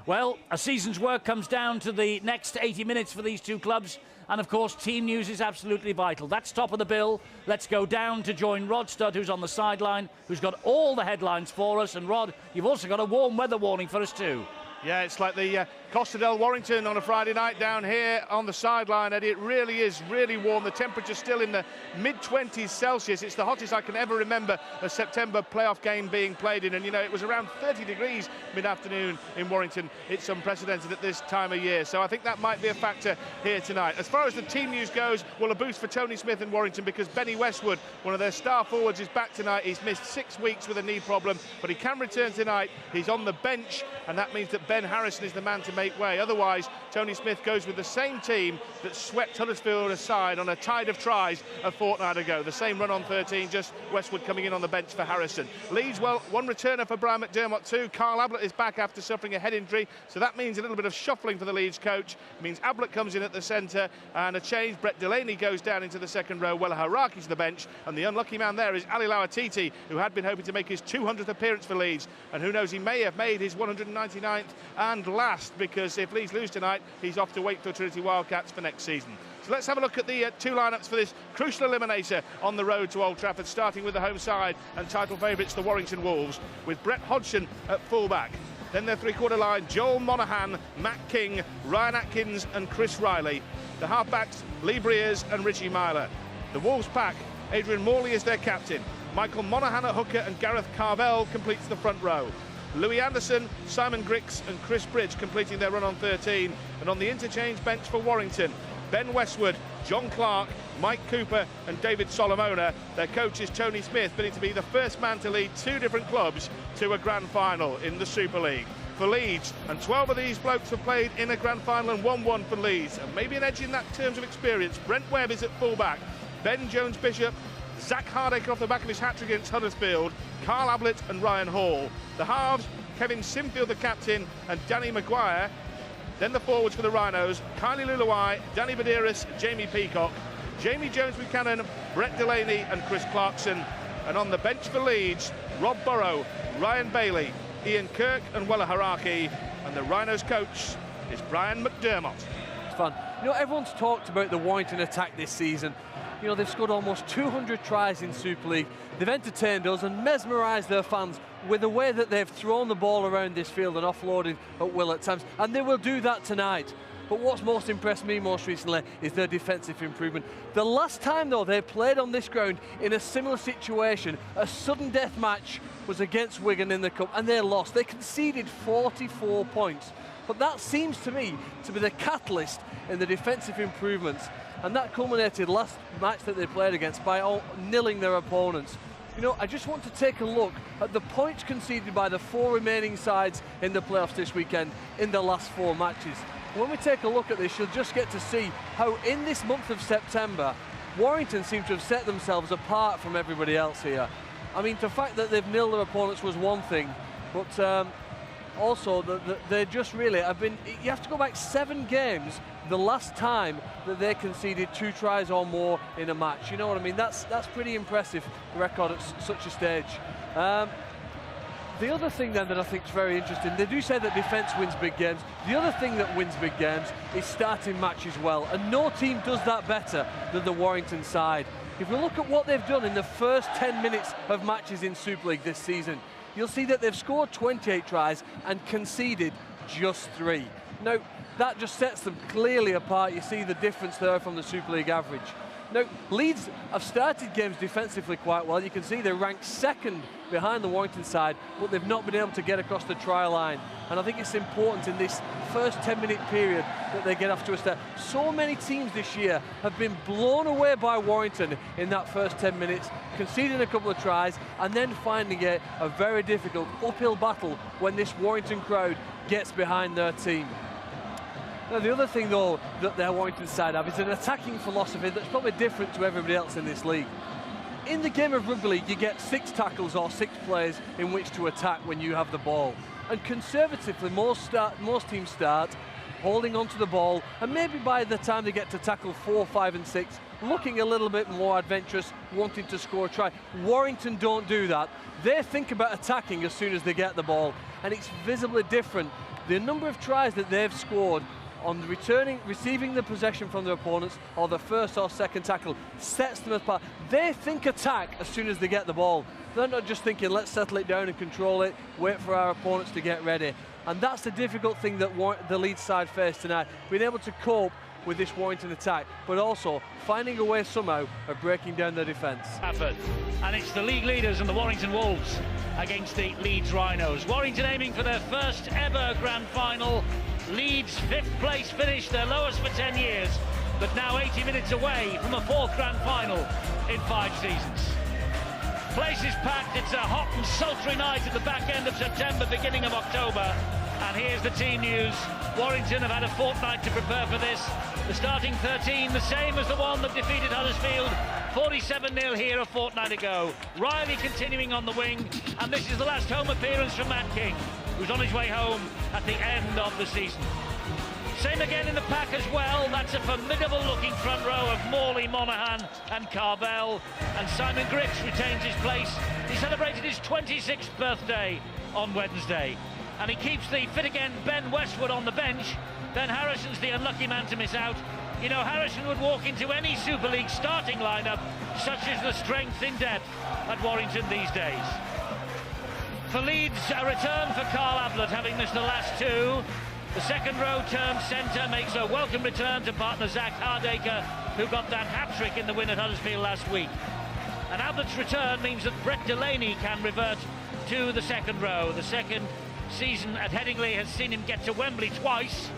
Well, a season's work comes down to the next 80 minutes for these two clubs. And, of course, team news is absolutely vital. That's top of the bill. Let's go down to join Rod Studd, who's on the sideline, who's got all the headlines for us. And, Rod, you've also got a warm weather warning for us too. Yeah, it's like the Costa del Warrington on a Friday night down here on the sideline, Eddie. It really is really warm. The temperature's still in the mid-20s Celsius. It's the hottest I can ever remember a September playoff game being played in. And, you know, it was around 30 degrees mid-afternoon in Warrington. It's unprecedented at this time of year. So I think that might be a factor here tonight. As far as the team news goes, well, a boost for Tony Smith in Warrington because Benny Westwood, one of their star forwards, is back tonight. He's missed 6 weeks with a knee problem, but he can return tonight. He's on the bench, and that means that Ben Harrison is the man to make way. Otherwise, Tony Smith goes with the same team that swept Huddersfield aside on a tide of tries a fortnight ago. The same run on 13, just Westwood coming in on the bench for Harrison. Leeds, well, one returner for Brian McDermott too. Carl Ablett is back after suffering a head injury, so that means a little bit of shuffling for the Leeds coach. It means Ablett comes in at the centre, and a change. Brett Delaney goes down into the second row. Wella Haraki to the bench, and the unlucky man there is Ali Lauatiti, who had been hoping to make his 200th appearance for Leeds, and who knows, he may have made his 199th and last, because if Leeds lose tonight, he's off to Wakefield Trinity Wildcats for next season. So let's have a look at the two lineups for this crucial eliminator on the road to Old Trafford, starting with the home side and title favourites, the Warrington Wolves, with Brett Hodgson at full-back. Then their three-quarter line, Joel Monaghan, Matt King, Ryan Atkins and Chris Riley. The half-backs, Lee Breers and Richie Myler. The Wolves pack, Adrian Morley is their captain. Michael Monaghan at hooker and Gareth Carvell completes the front row. Louis Anderson, Simon Grix and Chris Bridge completing their run on 13. And on the interchange bench for Warrington, Ben Westwood, John Clark, Mike Cooper and David Solomona. Their coach is Tony Smith, bidding to be the first man to lead two different clubs to a grand final in the Super League. For Leeds, and 12 of these blokes have played in a grand final and won one for Leeds. And maybe an edge in that terms of experience. Brent Webb is at full-back. Ben Jones-Bishop, Zach Hardaker off the back of his hat-trick against Huddersfield, Carl Ablett and Ryan Hall. The halves, Kevin Simfield the captain and Danny Maguire. Then the forwards for the Rhinos, Kylie Luluai, Danny Badiris, Jamie Peacock, Jamie Jones-Buchanan, Brett Delaney and Chris Clarkson. And on the bench for Leeds, Rob Burrow, Ryan Bailey, Ian Kirk and Wella Haraki. And the Rhinos coach is Brian McDermott. It's fun. You know, everyone's talked about the Warrington attack this season. You know, they've scored almost 200 tries in Super League. They've entertained us and mesmerised their fans with the way that they've thrown the ball around this field and offloaded at will at times. And they will do that tonight. But what's most impressed me most recently is their defensive improvement. The last time, though, they played on this ground in a similar situation, a sudden death match, was against Wigan in the Cup, and they lost. They conceded 44 points. But that seems to me to be the catalyst in the defensive improvements. And that culminated last match that they played against by nilling their opponents. You know, I just want to take a look at the points conceded by the 4 remaining sides in the playoffs this weekend in the last 4 matches. When we take a look at this, you'll just get to see how in this month of September, Warrington seem to have set themselves apart from everybody else here. I mean, the fact that they've nilled their opponents was one thing, but also they just really have been, you have to go back 7 games the last time that they conceded 2 tries or more in a match. You know what I mean? That's pretty impressive record at such a stage. The other thing then that I think is very interesting, they do say that defence wins big games. The other thing that wins big games is starting matches well, and no team does that better than the Warrington side. If we look at what they've done in the first 10 minutes of matches in Super League this season, you'll see that they've scored 28 tries and conceded just 3. Now, that just sets them clearly apart. You see the difference there from the Super League average. Now, Leeds have started games defensively quite well. You can see they're ranked 2nd behind the Warrington side, but they've not been able to get across the try line. And I think it's important in this first 10-minute period that they get off to a start. So many teams this year have been blown away by Warrington in that first 10 minutes, conceding a couple of tries, and then finding it a very difficult uphill battle when this Warrington crowd gets behind their team. Now, the other thing, though, that their Warrington side have is an attacking philosophy that's probably different to everybody else in this league. In the game of rugby league, you get 6 tackles or 6 plays in which to attack when you have the ball. And conservatively, most teams start holding onto the ball, and maybe by the time they get to tackle 4, 5 and 6, looking a little bit more adventurous, wanting to score a try. Warrington don't do that. They think about attacking as soon as they get the ball, and it's visibly different the number of tries that they've scored on receiving the possession from their opponents, or the first or second tackle, sets them apart. They think attack as soon as they get the ball. They're not just thinking, let's settle it down and control it, wait for our opponents to get ready. And that's the difficult thing that the Leeds side faced tonight, being able to cope with this Warrington attack, but also finding a way somehow of breaking down their defence. And it's the league leaders and the Warrington Wolves against the Leeds Rhinos. Warrington aiming for their first ever grand final. Leeds 5th place finish, their lowest for 10 years, but now 80 minutes away from a 4th grand final in 5 seasons. Place is packed. It's a hot and sultry night at the back end of September, beginning of October. And here's the team news. Warrington have had a fortnight to prepare for this. The starting 13, the same as the one that defeated Huddersfield 47-0 here a fortnight ago. Riley continuing on the wing, and this is the last home appearance from Matt King, who's on his way home at the end of the season. Same again in the pack as well. That's a formidable looking front row of Morley, Monaghan and Carvel. And Simon Grix retains his place. He celebrated his 26th birthday on Wednesday. And he keeps the fit again Ben Westwood on the bench. Ben Harrison's the unlucky man to miss out. You know, Harrison would walk into any Super League starting lineup, such is the strength in depth at Warrington these days. For Leeds, a return for Carl Ablett, having missed the last 2. The second row term centre makes a welcome return to partner Zach Hardacre, who got that hat-trick in the win at Huddersfield last week. And Ablett's return means that Brett Delaney can revert to the second row. The second season at Headingley has seen him get to Wembley twice.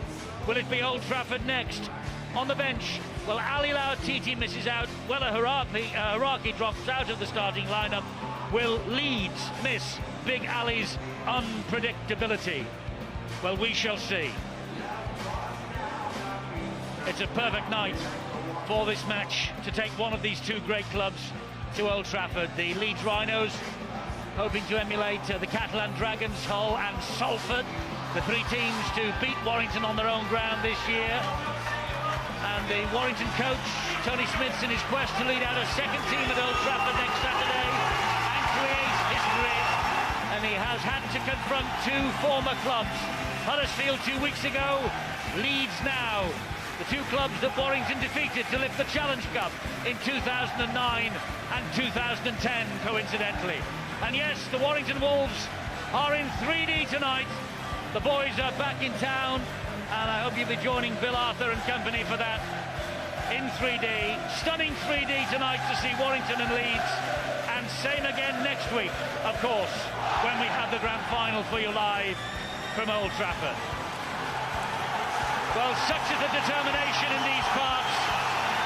Will it be Old Trafford next? On the bench, well, Ali Lautiti misses out. Wella Haraki drops out of the starting lineup. Will Leeds miss Big Ali's unpredictability? Well, we shall see. It's a perfect night for this match to take one of these two great clubs to Old Trafford. The Leeds Rhinos hoping to emulate the Catalan Dragons, Hull and Salford, the 3 teams to beat Warrington on their own ground this year. And the Warrington coach, Tony Smith's in his quest to lead out a second team at Old Trafford next Saturday and create history. And he has had to confront 2 former clubs. Huddersfield 2 weeks ago, Leeds now. The 2 clubs that Warrington defeated to lift the Challenge Cup in 2009 and 2010, coincidentally. And yes, the Warrington Wolves are in 3D tonight. The boys are back in town, and I hope you'll be joining Bill Arthur and company for that in 3D. Stunning 3D tonight to see Warrington and Leeds, and same again next week, of course, when we have the grand final for you live from Old Trafford. Well, such is the determination in these parts.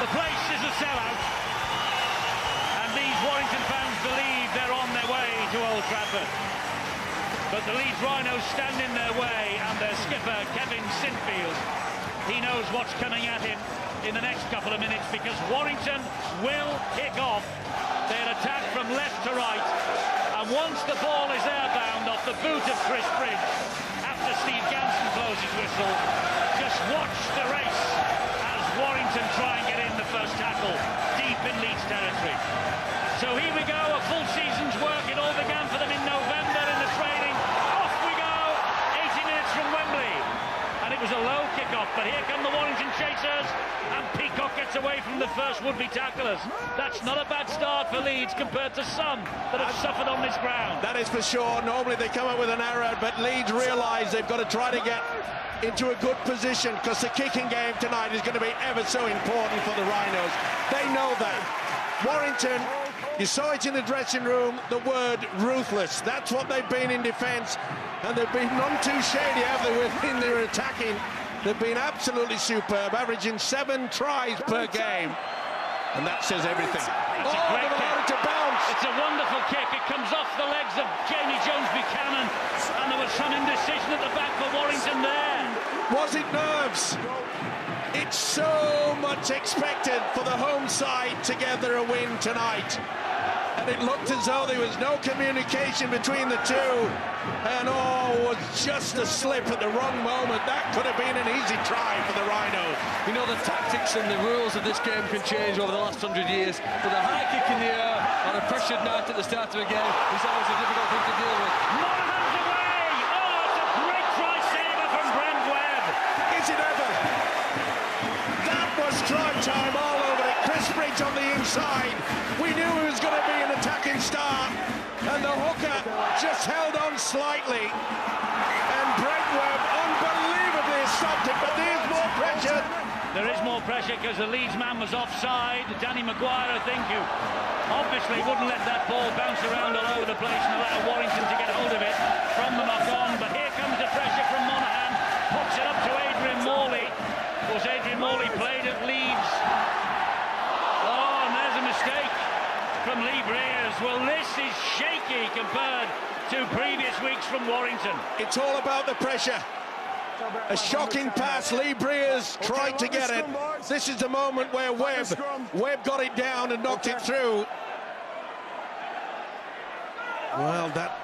The place is a sellout, and these Warrington fans believe they're on their way to Old Trafford. But the Leeds Rhinos stand in their way, and their skipper, Kevin Sinfield, he knows what's coming at him in the next couple of minutes, because Warrington will kick off. They'll attack from left to right, and once the ball is airbound off the boot of Chris Bridge, after Steve Ganson blows his whistle, just watch the race as Warrington try and get in the first tackle deep in Leeds territory. So here we go, a full season's work. It all began for them in November in the training. Off we go, 80 minutes from Wembley. And it was a low kick-off, but here come the Warrington chasers, and Peacock gets away from the first would-be tacklers. That's not a bad start for Leeds compared to some that have suffered on this ground. That is for sure. Normally they come up with an error, but Leeds realise they've got to try to get into a good position, because the kicking game tonight is going to be ever so important for the Rhinos. They know that. Warrington, you saw it in the dressing room, the word ruthless. That's what they've been in defence, and they've been none too shady, have they, in their attacking. They've been absolutely superb, averaging 7 tries per game, and that says everything. It's a great kick. To bounce. It's a wonderful kick. It comes off the legs of Jamie Jones-Buchanan, and there was some indecision at the back for Warrington there. Was it nerves? It's so much expected for the home side to gather a win tonight, and it looked as though there was no communication between the two, and was just a slip at the wrong moment. That could have been an easy try for the Rhinos. You know, the tactics and the rules of this game can change over the last 100 years, but a high kick in the air on a pressured night at the start of a game is always a difficult thing to deal with. Monahan's away! Oh, it's a great try saver for time all over it. Chris Bridge on the inside. We knew he was going to be an attacking star, and the hooker just held on slightly. And Brent Webb unbelievably stopped it, but there's more pressure. There is more pressure because the Leeds man was offside. Danny Maguire, I think, who obviously wouldn't let that ball bounce around all over the place and allow Warrington to get hold of it from the knock-on. But here comes the pressure from Monaghan. Pops it up to Adrian Morley. Of course, Adrian Morley played at Leeds. Oh, and there's a mistake from Lee Briers. Well, this is shaky compared to previous weeks from Warrington. It's all about the pressure. A shocking pass. Lee Briers tried to get it. This is the moment where Webb got it down and knocked it through. Well, that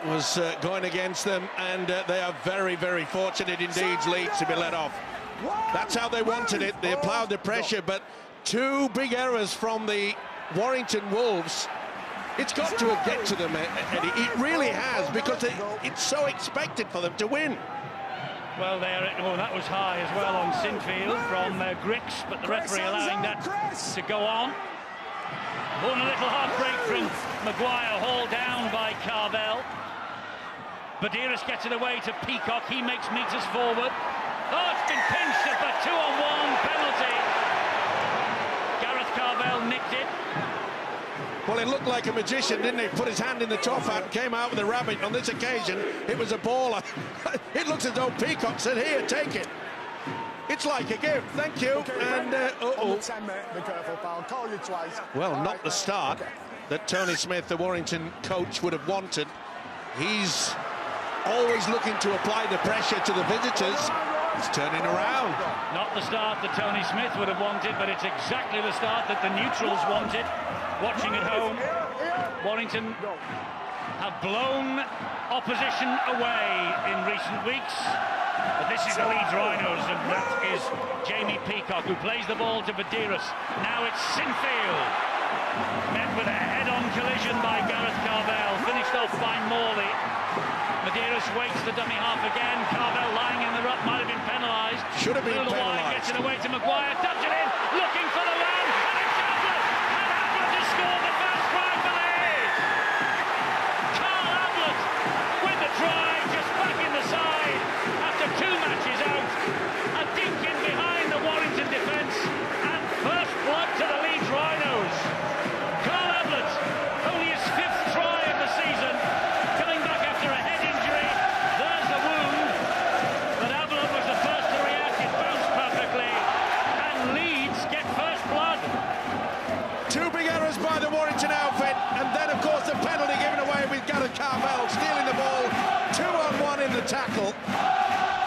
was going against them, and they are very, very fortunate indeed, Leeds, to be let off. That's how they wanted it. They applied the pressure, but two big errors from the Warrington Wolves. It's got to get to them, Eddie. It really has, because it's so expected for them to win. Well, that was high as well on Sinfield from Grix, but the referee allowing that to go on. Oh, and a little heartbreak from Maguire, hauled down by Carvel. Badiris gets it away to Peacock. He makes meters forward. Oh, it's been pinched at the 2-on-1 penalty. Gareth Carvel nicked it. Well, it looked like a magician, didn't he? Put his hand in the top hat and came out with a rabbit. On this occasion, it was a baller. It looks as though Peacock said, here, take it. It's like a gift, thank you. Okay, and, be careful, pal. Call you twice. Well, not the start that Tony Smith, the Warrington coach, would have wanted. He's always looking to apply the pressure to the visitors. It's turning around. Not the start that Tony Smith would have wanted, but it's exactly the start that the neutrals wanted. Watching at home, Warrington have blown opposition away in recent weeks. But this is the Leeds Rhinos, and that is Jamie Peacock, who plays the ball to Badiris. Now it's Sinfield. Met with a head-on collision by Gareth Carvel, finished off by Morley. Badiris waits the dummy half again. Carvel lying in the ruck, might have been penalised. Should have been penalised. Gets it away to Maguire, taps it in, looking for the man, and it's Ablett! And Ablett has scored the first try for Leeds! Carl Ablett with the try, just back in the side after 2 matches out. A dink in behind the Warrington defence, and first blood to the Leeds Rhinos. Carl Ablett, only his 5th try of the season, coming back after a head injury. There's the wound, but Ablett was the first to react. It bounced perfectly, and Leeds get first blood. 2 big errors by the Warrington outfit, and then, of course, the penalty given away with Gareth Carvel stealing the ball. 2-on-1 in the tackle.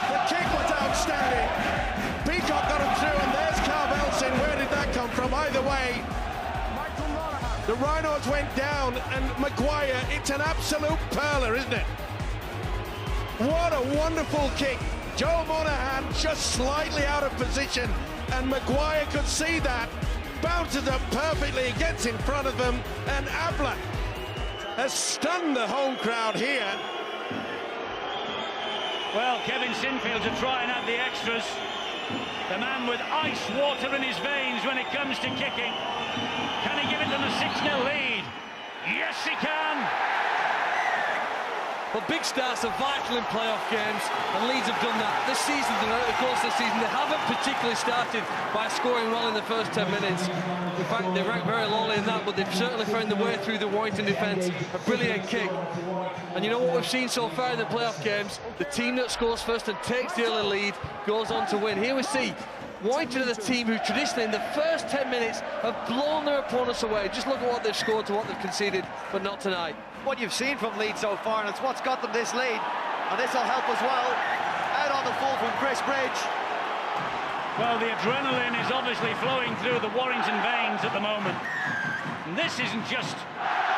The kick was outstanding. Peacock got him through, and there's Carvelson. Where did that come from? Either way, the Rhinos went down, and Maguire, it's an absolute perler, isn't it? What a wonderful kick. Joe Monaghan just slightly out of position, and Maguire could see that. Bounces up perfectly, gets in front of them, and Ablett has stunned the home crowd here. Well, Kevin Sinfield to try and add the extras. The man with ice water in his veins when it comes to kicking. Can he give it them a 6-0 lead? Yes, he can! But big starts are vital in playoff games, and Leeds have done that. This season, throughout the course of the season, they haven't particularly started by scoring well in the first 10 minutes. In fact, they rank very lowly in that, but they've certainly found the way through the Warrington defence. A brilliant kick. And you know what we've seen so far in the playoff games? The team that scores first and takes the early lead goes on to win. Here we see Warrington are the team who traditionally in the first 10 minutes have blown their opponents away. Just look at what they've scored to what they've conceded, but not tonight. What you've seen from Leeds so far, and it's what's got them this lead, and this will help as well. Out on the full from Chris Bridge. Well, the adrenaline is obviously flowing through the Warrington veins at the moment. And this isn't just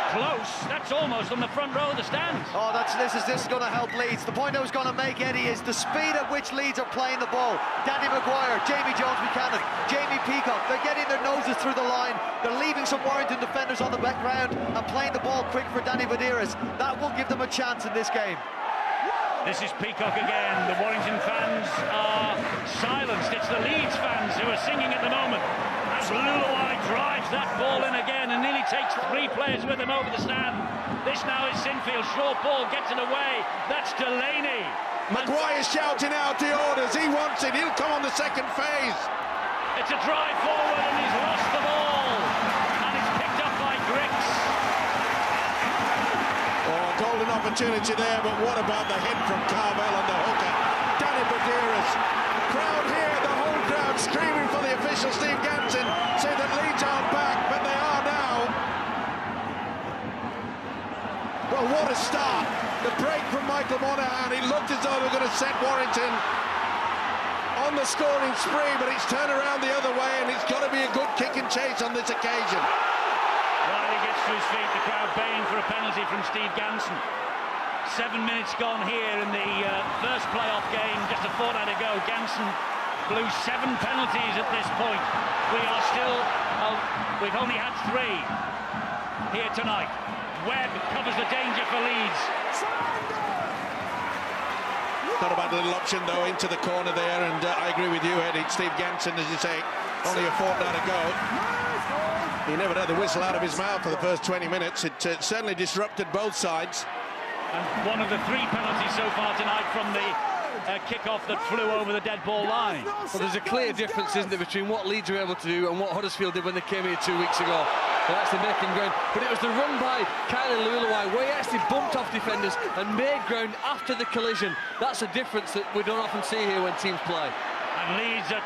close, that's almost on the front row of the stands. Oh, this is going to help Leeds. The point I was going to make, Eddie, is the speed at which Leeds are playing the ball. Danny Maguire, Jamie Jones-Buchanan, Jamie Peacock, they're getting their noses through the line. They're leaving some Warrington defenders on the background and playing the ball quick for Danny Badiris. That will give them a chance in this game. This is Peacock again. The Warrington fans are silenced. It's the Leeds fans who are singing at the moment. Luluai drives that ball in again and nearly takes 3 players with him over the stand. This now is Sinfield. Short ball gets it away. That's Delaney. Maguire shouting out the orders. He wants it. He'll come on the second phase. It's a drive forward and he's lost the ball. And it's picked up by Griggs. Oh, golden opportunity there, but what about the hit from Carvel and the hooker? Danny Badiris. Crowd here, the whole crowd screaming for the official Steve Ganson, say that Leeds aren't back, but they are now. Well, what a start. The break from Michael Monaghan. It looked as though they were going to set Warrington on the scoring spree, but it's turned around the other way, and it's got to be a good kick and chase on this occasion. Riley gets to his feet, the crowd baying for a penalty from Steve Ganson. 7 minutes gone here in the first playoff game, just a fortnight ago. Ganson blew 7 penalties at this point. We are still, we've only had 3 here tonight. Webb covers the danger for Leeds. Not a bad little option, though, into the corner there, and I agree with you, Eddie. Steve Ganson, as you say, only a fortnight ago. He never had the whistle out of his mouth for the first 20 minutes. It certainly disrupted both sides. And one of the 3 penalties so far tonight from the kick-off that flew over the dead ball line. Well, there's a clear difference, isn't there, between what Leeds were able to do and what Huddersfield did when they came here 2 weeks ago. They're actually making ground. But it was the run by Kyle Luluai where he actually bumped off defenders and made ground after the collision. That's a difference that we don't often see here when teams play. And Leeds are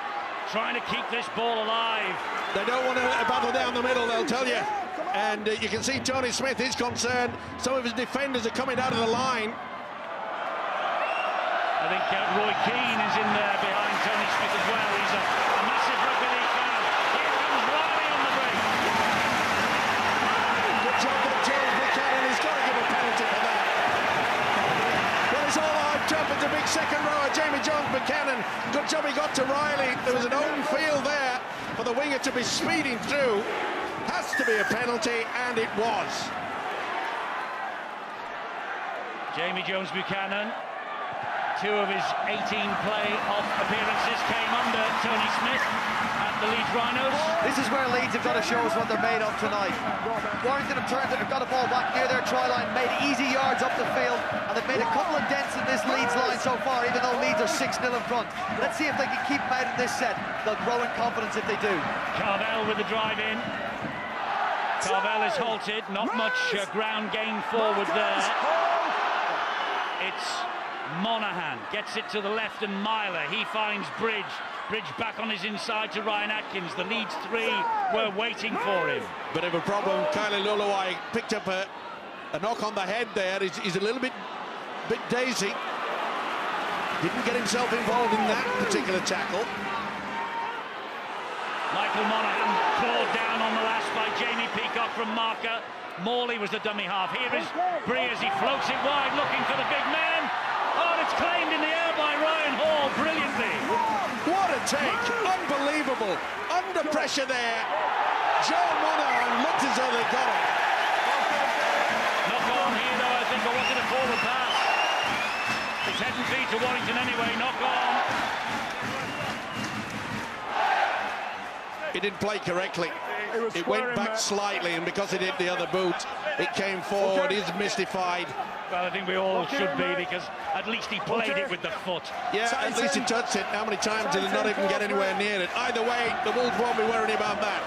trying to keep this ball alive. They don't want to battle down the middle, they'll tell you. And you can see Tony Smith is concerned. Some of his defenders are coming out of the line. I think Roy Keane is in there behind Tony Smith as well. He's a massive rugby league fan. Here comes Riley on the break. Good job by James Buchanan. He's got to give a penalty for that. Well, it's all hyped up. It's a big second rower. Jamie Jones Buchanan. Good job he got to Riley. There was an open field there for the winger to be speeding through. Has to be a penalty, and it was. Jamie Jones Buchanan. 2 of his 18 play-off appearances came under Tony Smith at the Leeds Rhinos. This is where Leeds have got to show us what they're made of tonight. Warrington have got a ball back near their try line, made easy yards up the field, and they've made a couple of dents in this Leeds line so far, even though Leeds are 6-0 in front. Let's see if they can keep them out in this set. They'll grow in confidence if they do. Carvel with the drive in. Carvel is halted, not much ground gain forward there. It's Monaghan, gets it to the left, and Myler, he finds Bridge. Bridge back on his inside to Ryan Atkins. The Leeds 3 were waiting for him. Bit of a problem. Kylie Luluai picked up a knock on the head there. He's a little bit daisy. Didn't get himself involved in that particular tackle. Michael Monaghan clawed down on the last by Jamie Peacock from marker. Morley was the dummy half. Here is Breers. He floats it wide, looking for the big man. Oh, and it's claimed in the air by Ryan Hall brilliantly. What a take. Unbelievable. Under pressure there. Joe Monaghan looked as though they got it. Knock on here, though, I think. I wanted a forward pass. It's head and feet to Warrington anyway. Knock on. He didn't play correctly. It went back slightly, and because it hit the other boot, it came forward. He's mystified. Well, I think we all should be, because at least he played it with the foot. Yeah, at least he touched it. How many times did he not even get anywhere near it? Either way, the Wolves won't be worrying about that.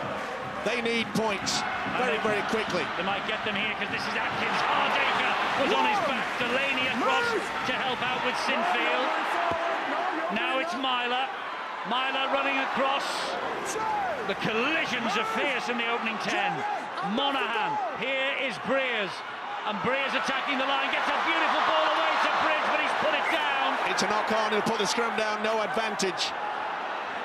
They need points very, very quickly. They might get them here, because this is Atkins. Hardacre was on his back. Delaney across to help out with Sinfield. Now it's Myler. Myler running across. The collisions are fierce in the opening 10. Monaghan, here is Breers. And Breers attacking the line, gets a beautiful ball away to Bridge, but he's put it down. It's a knock-on, he'll put the scrum down, no advantage.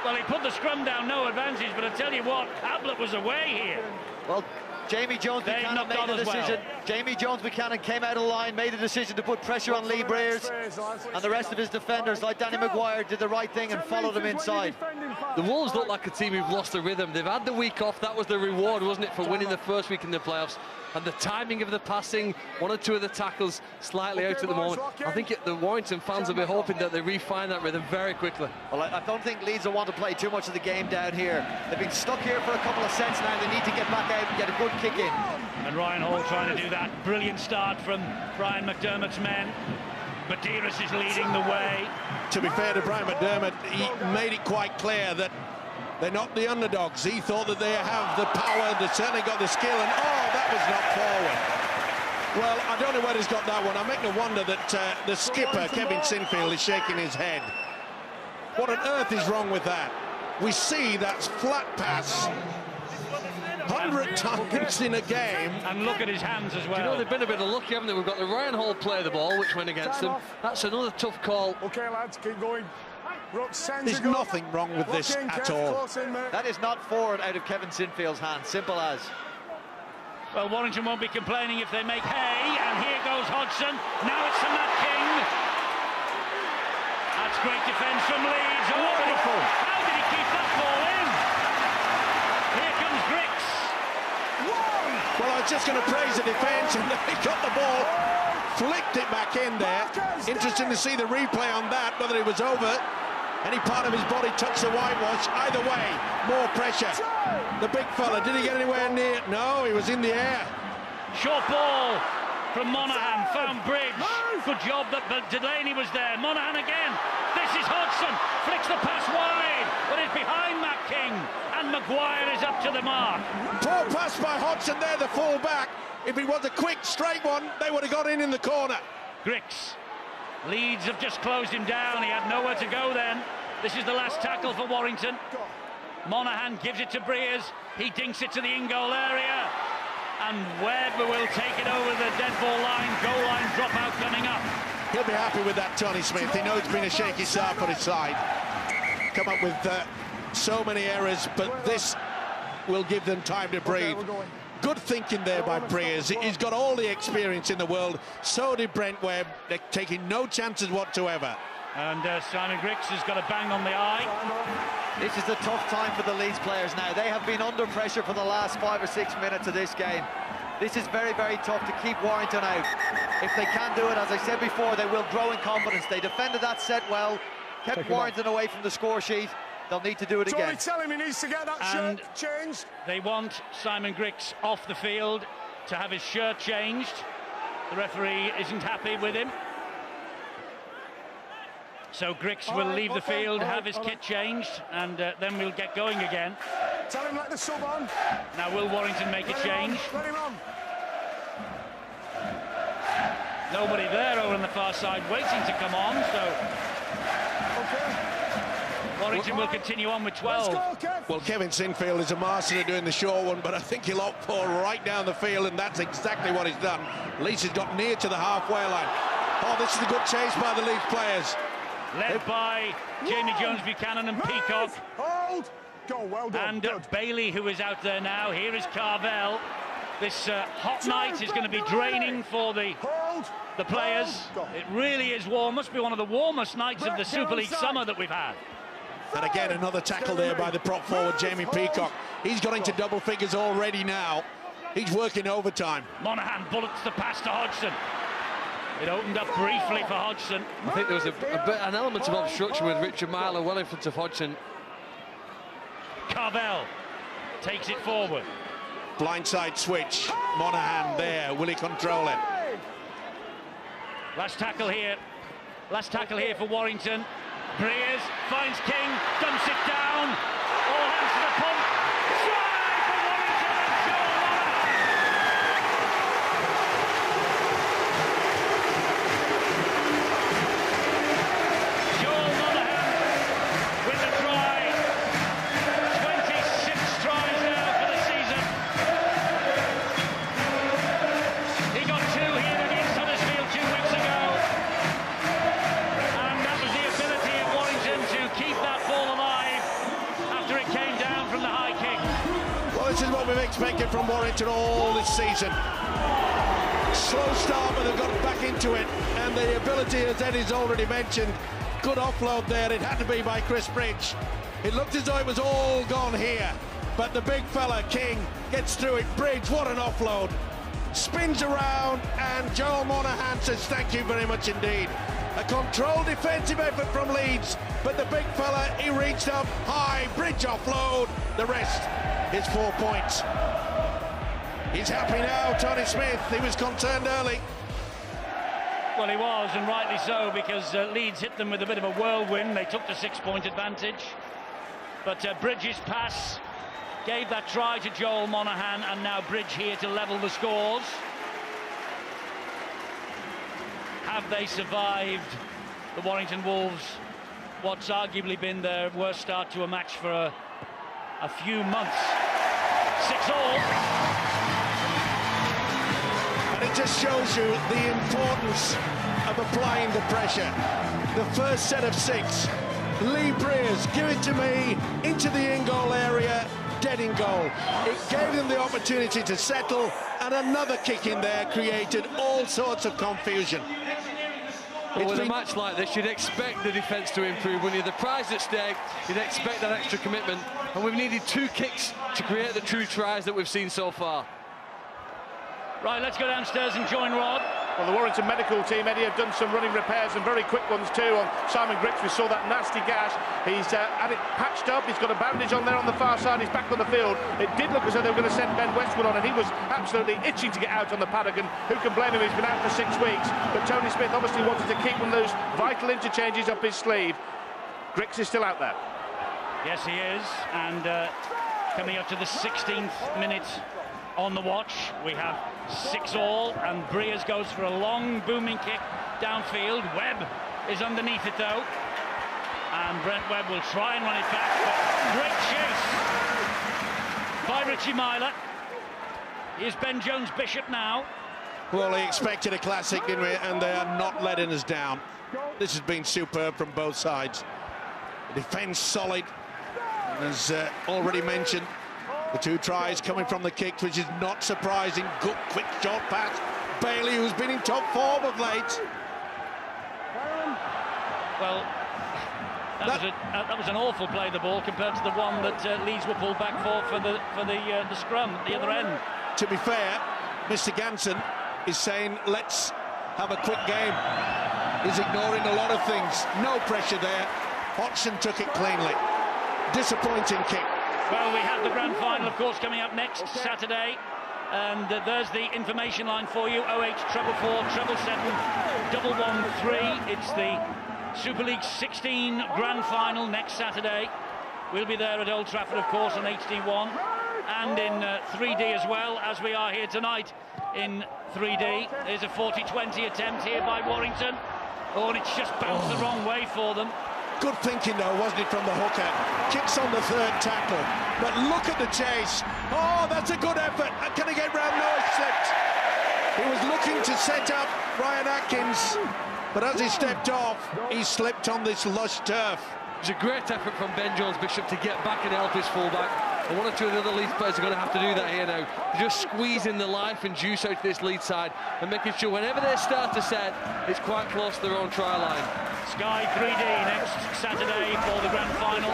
Well, he put the scrum down, no advantage, but I tell you what, Ablett was away here. Well, Jamie Jones Buchanan made the decision. Well. Jamie Jones Buchanan came out of line, made the decision to put pressure on Lee Breers, and the rest of his defenders, like Danny Maguire, did the right thing and followed him inside. The Wolves look like a team who've lost the rhythm. They've had the week off. That was the reward, wasn't it, for winning the first week in the playoffs. and the timing of the passing, one or two of the tackles slightly out at the moment. I think the Warrington fans will be hoping that they refine that rhythm very quickly. Well, I don't think Leeds will want to play too much of the game down here. They've been stuck here for a couple of sets now. They need to get back out and get a good kick in. And Ryan Hall trying to do that. Brilliant start from Brian McDermott's men. Badiris is leading the way. To be fair to Brian McDermott, he made it quite clear that they're not the underdogs. He thought that they have the power, they certainly got the skill, and oh, that was not forward. Well, I don't know where he's got that one. I make no wonder that the skipper, Kevin Sinfield, is shaking his head. What on earth is wrong with that? We see that's flat pass 100 times in a game. And look at his hands as well. You know, they've been a bit unlucky, haven't they? We've got the Ryan Hall play the ball, which went against them. That's another tough call. Okay, lads, keep going. There's nothing wrong with this at all. That is not forward out of Kevin Sinfield's hand, simple as. Well, Warrington won't be complaining if they make hay, and here goes Hodgson. Now it's to Matt King. That's great defence from Leeds. Oh, wonderful. How did he keep that ball in? Here comes Griggs. Well, I was just going to praise the defence, and he got the ball, flicked it back in there. Interesting to see the replay on that, whether it was over. Any part of his body touched the whitewash. Either way, more pressure. The big fella, did he get anywhere near? No, he was in the air. Short ball from Monaghan, found Bridge. Good job that Delaney was there. Monaghan again. This is Hodgson. Flicks the pass wide, but it's behind Matt King. And Maguire is up to the mark. Poor pass by Hodgson there, the full-back. If it was a quick, straight one, they would have got in the corner. Griggs. Leeds have just closed him down. He had nowhere to go then. This is the last tackle for Warrington. Monaghan gives it to Breers. He dinks it to the in-goal area. And Webb will take it over the dead ball line. Goal line dropout coming up. He'll be happy with that, Tony Smith. He knows it's been a shaky start for his side. Come up with so many errors, but this will give them time to breathe. Good thinking there by Breers. He's got all the experience in the world. So did Brent Webb. They're taking no chances whatsoever. And Simon Griggs has got a bang on the eye. This is a tough time for the Leeds players now. They have been under pressure for the last 5 or 6 minutes of this game. This is very, very tough to keep Warrington out. If they can do it, as I said before, they will grow in confidence. They defended that set well, kept Warrington away from the score sheet. They'll need to do it again. Tell him he needs to get that shirt changed. They want Simon Griggs off the field to have his shirt changed. The referee isn't happy with him. So Griggs will leave the field, have his kit changed, and then we'll get going again. Tell him let the sub on. Now will Warrington make a change? Let him on. Nobody there over on the far side waiting to come on, so Warrington will continue on with 12. Well, Kevin Sinfield is a master of doing the short one, but I think he'll opt for right down the field, and that's exactly what he's done. Leeds has got near to the halfway line. Oh, this is a good chase by the Leeds players. Led by Jamie Jones-Buchanan and Peacock. Hold. Go, well done. And Bailey, who is out there now. Here is Carvel. This hot night is going to be draining for the players. It really is warm. Must be one of the warmest nights of the Super League summer that we've had. And again, another tackle there by the prop forward, Jamie Peacock. He's got into double figures already now. He's working overtime. Monaghan bullets the pass to Hodgson. It opened up briefly for Hodgson. I think there was an element of obstruction with Richard Myler well in front of Hodgson. Carvel takes it forward. Blindside switch. Monaghan there. Will he control it? Last tackle here. Last tackle here for Warrington. Breers finds King, dumps it down. All hands to the pump. Try for Warrington and Joel Monaghan. Joel Monaghan with the try. 26 tries now for the season. He got 2 here against Huddersfield 2 weeks ago. And that was the ability of Warrington to keep that ball alive after it came down from the high kick. Well, this is what we've expected from Warrington all this season. Slow start, but they've got back into it. And the ability, as Eddie's already mentioned, good offload there. It had to be by Chris Bridge. It looked as though it was all gone here. But the big fella, King, gets through it. Bridge, what an offload. spins around, and Joel Monahan says thank you very much indeed. A controlled defensive effort from Leeds, but the big fella, he reached up high, Bridge offload, the rest is 4 points. He's happy now, Tony Smith. He was concerned early. Well, he was, and rightly so, because Leeds hit them with a bit of a whirlwind. They took the 6-point advantage. But Bridges' pass gave that try to Joel Monahan, and now Bridge here to level the scores. Have they survived, the Warrington Wolves, what's arguably been their worst start to a match for a few months? 6-all. And it just shows you the importance of applying the pressure. The first set of 6. Lee Breers, give it to me, into the in-goal area, dead in goal. It gave them the opportunity to settle, and another kick in there created all sorts of confusion. Well, with a match like this, you'd expect the defence to improve. When you're the prize at stake, you'd expect that extra commitment. And we've needed 2 kicks to create the true tries that we've seen so far. Right, let's go downstairs and join Rod. Well, the Warrington medical team, Eddie, have done some running repairs and very quick ones too on Simon Griggs. We saw that nasty gash. He's had it patched up. He's got a bandage on there on the far side. He's back on the field. It did look as though they were going to send Ben Westwood on, and he was absolutely itching to get out on the paddock, and who can blame him? He's been out for 6 weeks. But Tony Smith obviously wanted to keep one of those vital interchanges up his sleeve. Griggs is still out there. Yes, he is, and coming up to the 16th minute on the watch, we have 6-all, and Breers goes for a long booming kick downfield. Webb is underneath it though, and Brent Webb will try and run it back, but great chase by Richie Myler. Here's Ben Jones-Bishop now. Well, he expected a classic, didn't we? And they are not letting us down. This has been superb from both sides. The defence solid, and as already mentioned, the 2 tries coming from the kicks, which is not surprising. Good, quick, short pass. Bailey, who's been in top form of late. Well, that was an awful play, the ball, compared to the one that Leeds were pulled back for the scrum at the other end. To be fair, Mr. Ganson is saying, let's have a quick game. He's ignoring a lot of things. No pressure there. Hodgson took it cleanly. Disappointing kick. Well, we have the grand final, of course, coming up next Saturday. And there's the information line for you, 08 444 777 113. It's the Super League 16 grand final next Saturday. We'll be there at Old Trafford, of course, on HD1 and in 3D as well, as we are here tonight in 3D. There's a 40-20 attempt here by Warrington. Oh, and it's just bounced the wrong way for them. Good thinking, though, wasn't it, from the hooker? Kicks on the 3rd tackle. But look at the chase. Oh, that's a good effort. Can he get round? No, it slipped. He was looking to set up Ryan Atkins, but as he stepped off, he slipped on this lush turf. It's a great effort from Ben Jones-Bishop to get back and help his fullback. And 1 or 2 of the other Leeds players are going to have to do that here now. Just squeezing the life and juice out of this Leeds side and making sure whenever they start to set, it's quite close to their own try line. Sky 3D next Saturday for the grand final.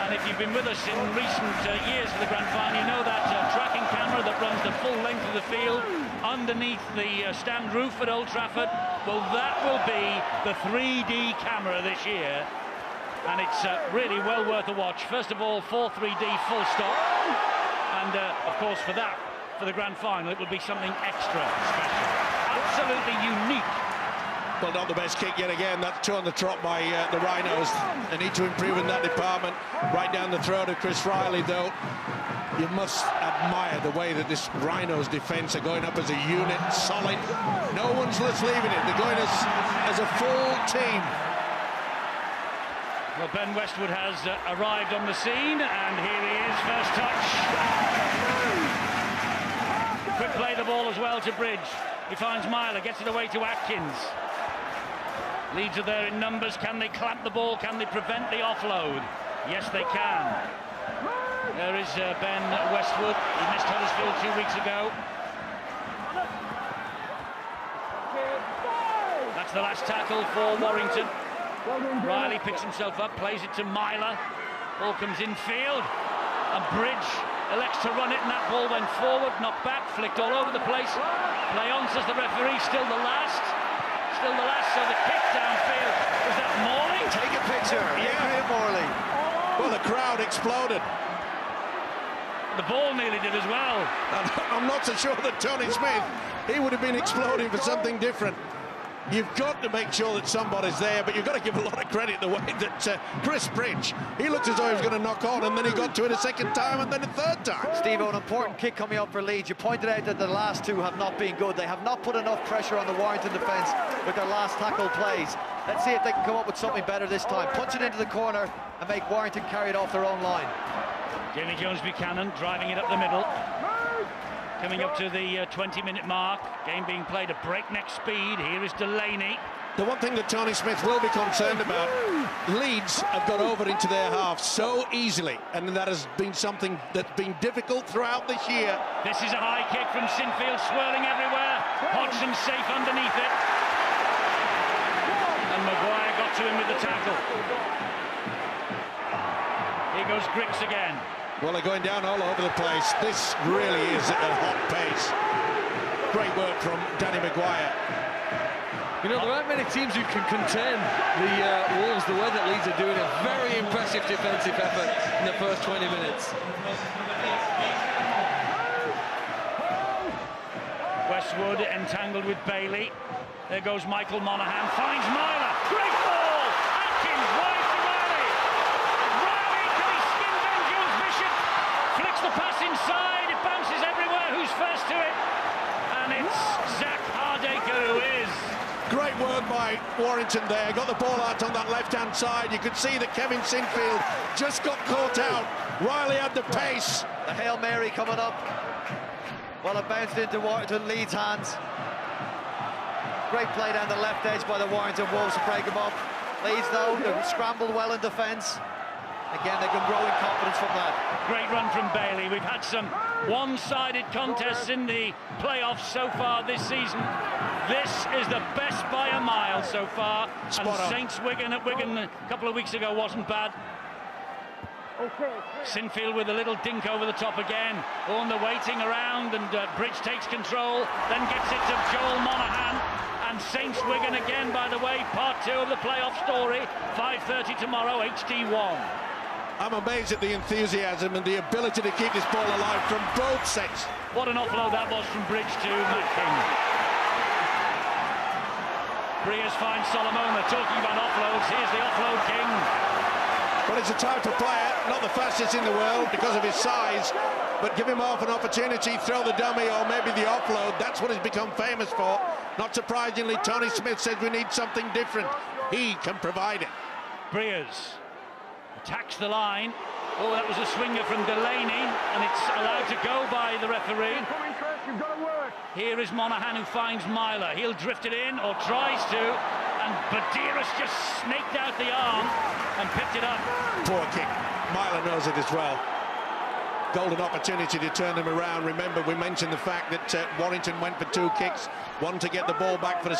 And if you've been with us in recent years for the grand final, you know that tracking camera that runs the full length of the field underneath the stand roof at Old Trafford. Well, that will be the 3D camera this year. And it's really well worth a watch. First of all, 4-3D full stop. And, of course, for the grand final, it will be something extra special. Absolutely unique. Well, not the best kick yet again. That's 2 on the trot by the Rhinos. They need to improve in that department. Right down the throat of Chris Riley, though. You must admire the way that this Rhinos defence are going up as a unit, solid. No one's leaving it. They're going as a full team. Well, Ben Westwood has arrived on the scene, and here he is, first touch. Quick play the ball as well to Bridge. He finds Myler, gets it away to Atkins. Leeds are there in numbers. Can they clamp the ball? Can they prevent the offload? Yes, they can. There is Ben Westwood. He missed Huddersfield 2 weeks ago. That's the last tackle for Warrington. Riley picks himself up, plays it to Myler. Ball comes infield. And Bridge elects to run it, and that ball went forward, knocked back, flicked all over the place. Play on, says the referee, still the last, so the kick downfield. Was that Morley? Take a picture. Yeah, Morley. Well, the crowd exploded. The ball nearly did as well. I'm not so sure that Tony Smith, he would have been exploding for something different. You've got to make sure that somebody's there, but you've got to give a lot of credit the way that Chris Bridge, he looked as though he was going to knock on, and then he got to it a second time and then a third time. Steve, an important kick coming up for Leeds. You pointed out that the last two have not been good. They have not put enough pressure on the Warrington defence with their last tackle plays. Let's see if they can come up with something better this time. Punch it into the corner and make Warrington carry it off their own line. Jamie Jones-Buchanan driving it up the middle. Coming up to the 20-minute mark. Game being played at breakneck speed. Here is Delaney. The one thing that Tony Smith will be concerned about, Leeds have got over into their half so easily, and that has been something that's been difficult throughout this year. This is a high kick from Sinfield, swirling everywhere. Hodgson safe underneath it. And Maguire got to him with the tackle. Here goes Griggs again. Well, they're going down all over the place. This really is at a hot pace. Great work from Danny Maguire. You know, there aren't many teams who can contain the Wolves the way that Leeds are doing. A very impressive defensive effort in the first 20 minutes. Westwood entangled with Bailey. There goes Michael Monaghan, finds Myler. Great ball! Atkins wide to Riley. Riley, can he skin Ben Jones-Bishop? Flicks the pass inside, it bounces everywhere. Who's first to it? And it's Zach Hardaker who is. Great work by Warrington there. Got the ball out on that left-hand side. You could see that Kevin Sinfield just got caught out. Riley had the pace. The Hail Mary coming up. Well, it bounced into Leeds' hands. Great play down the left edge by the Warrington Wolves to break them up. Leeds, though, they've scrambled well in defence. Again, they can grow in confidence from that. Great run from Bailey. We've had some one-sided contests in the playoffs so far this season. This is the best by a mile so far. Spot and on. Saints Wigan at Wigan a couple of weeks ago wasn't bad. Sinfield with a little dink over the top again. On the waiting around, and Bridge takes control, then gets it to Joel Monaghan. And Saints Wigan again, by the way, part 2 of the playoff story. 5:30 tomorrow, HD1. I'm amazed at the enthusiasm and the ability to keep this ball alive from both sets. What an offload that was from Bridge to Matt King. Briers finds Solomona. Talking about offloads, here's the offload king. Well, it's a type of player, not the fastest in the world because of his size, but give him half an opportunity, throw the dummy or maybe the offload. That's what he's become famous for. Not surprisingly, Tony Smith says we need something different. He can provide it. Briers attacks the line. Oh, that was a swinger from Delaney, and it's allowed to go by the referee. Here is Monaghan, who finds Myler. He'll drift it in, or tries to, and Badiris just snaked out the arm and picked it up. Poor kick. Myler knows it as well. Golden opportunity to turn them around. Remember, we mentioned the fact that Warrington went for 2 kicks, one to get the ball back for the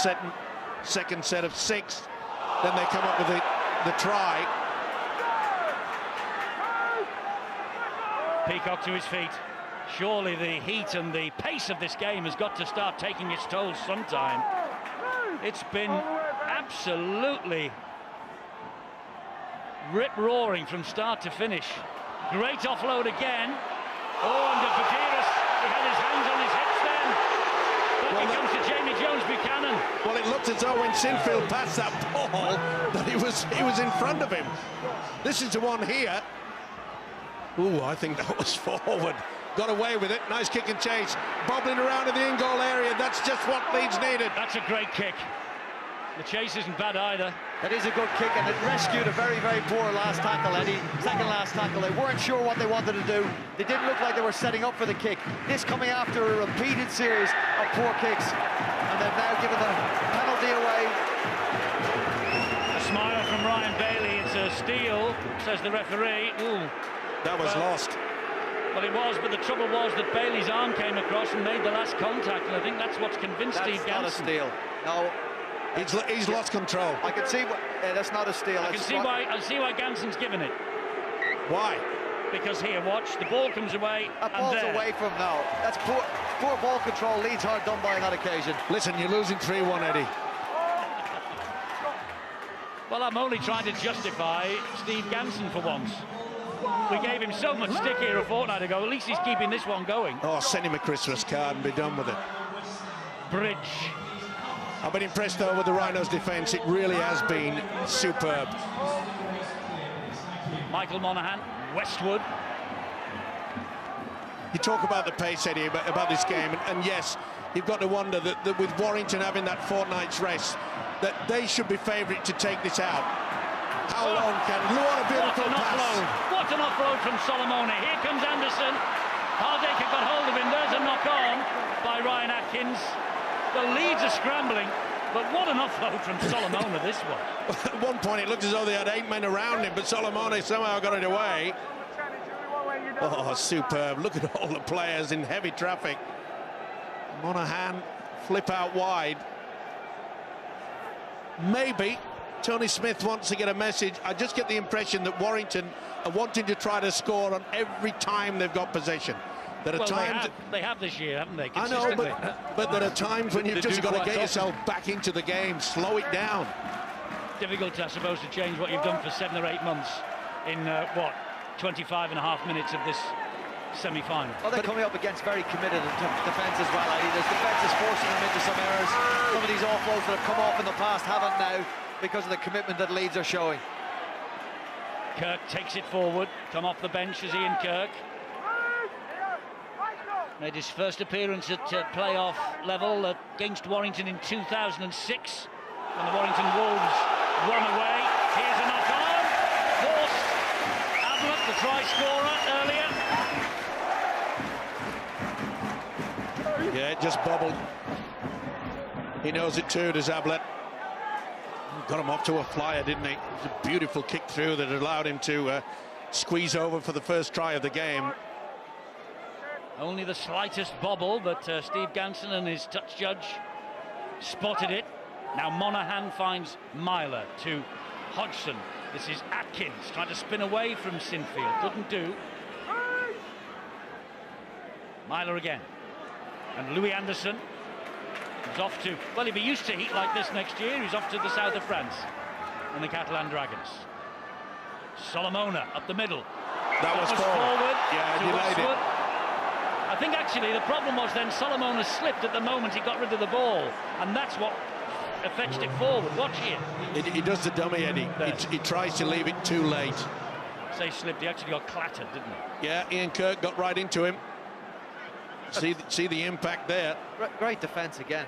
second set of 6. Then they come up with the try. Peacock to his feet. Surely the heat and the pace of this game has got to start taking its toll sometime. It's been absolutely rip-roaring from start to finish. Great offload again. Oh, and Badiris, he had his hands on his hips then. Back he comes to Jamie Jones-Buchanan. Well, it looked as though when Sinfield passed that ball that he was in front of him. This is the one here. Ooh, I think that was forward. Got away with it. Nice kick and chase. Bobbling around in the in-goal area. That's just what Leeds needed. That's a great kick. The chase isn't bad either. It is a good kick, and it rescued a very, very poor last tackle, Eddie. Second last tackle. They weren't sure what they wanted to do. They didn't look like they were setting up for the kick. This coming after a repeated series of poor kicks, and they've now given the penalty away. A smile from Ryan Bailey. It's a steal, says the referee. Ooh. That was lost. Well, it was, but the trouble was that Bailey's arm came across and made the last contact, and I think that's what's convinced Steve Ganson. That's not a steal. No. He's lost control. I can see that's not a steal. I see why Ganson's given it. Why? because here, watch, the ball comes away. That and ball's there. away from now. That's poor ball control. Leeds hard done by on that occasion. Listen, you're losing 3-1, Eddie. Well, I'm only trying to justify Steve Ganson for once. We gave him so much stick here a fortnight ago. At least he's keeping this one going. Oh, send him a Christmas card and be done with it. Bridge. I've been impressed, though, with the Rhinos' defence. It really has been superb. Michael Monaghan, Westwood. You talk about the pace, Eddie, about this game, and yes, you've got to wonder that with Warrington having that fortnight's rest, that they should be favourite to take this out. How long can... What a beautiful pass. What an offload from Solomone. Here comes Anderson. Hardaker got hold of him. There's a knock-on by Ryan Atkins. The Leeds are scrambling, but what an offload from Solomone this one. At one point, it looked as though they had 8 men around him, but Solomone somehow got it away. Oh, superb. Look at all the players in heavy traffic. Monaghan, flip out wide. Maybe Tony Smith wants to get a message. I just get the impression that Warrington are wanting to try to score on every time they've got possession. There are times they have this year, haven't they? I know, but there are times when you've just got to get yourself back into the game, slow it down. Difficult, I suppose, to change what you've done for 7 or 8 months in, 25.5 minutes of this semi-final. Well, they're coming up against very committed defence as well. This defence is forcing them into some errors. Some of these offloads that have come off in the past haven't now because of the commitment that Leeds are showing. Kirk takes it forward. Come off the bench is Ian Kirk. Made his first appearance at playoff level against Warrington in 2006 when the Warrington Wolves won away. Here's a knock-on. Forced. Ablett, the try scorer earlier. Yeah, it just bobbled. He knows it too, does Ablett. Got him off to a flyer, didn't he? It was a beautiful kick through that allowed him to squeeze over for the first try of the game. Only the slightest bobble, but Steve Ganson and his touch judge spotted it. Now Monaghan finds Myler to Hodgson. This is Atkins trying to spin away from Sinfield. Couldn't do. Myler again. And Louis Anderson is off to... Well, he'll be used to heat like this next year. He's off to the south of France in the Catalan Dragons. Solomone up the middle. That was forward. Yeah, to delayed Westwood. it. I think actually the problem was then Solomone slipped at the moment he got rid of the ball, and that's what fetched it forward. Watch here. He does the dummy, Eddie. He tries to leave it too late. Say slipped, he actually got clattered, didn't he? Yeah, Ian Kirk got right into him. See the impact there. Great defence again.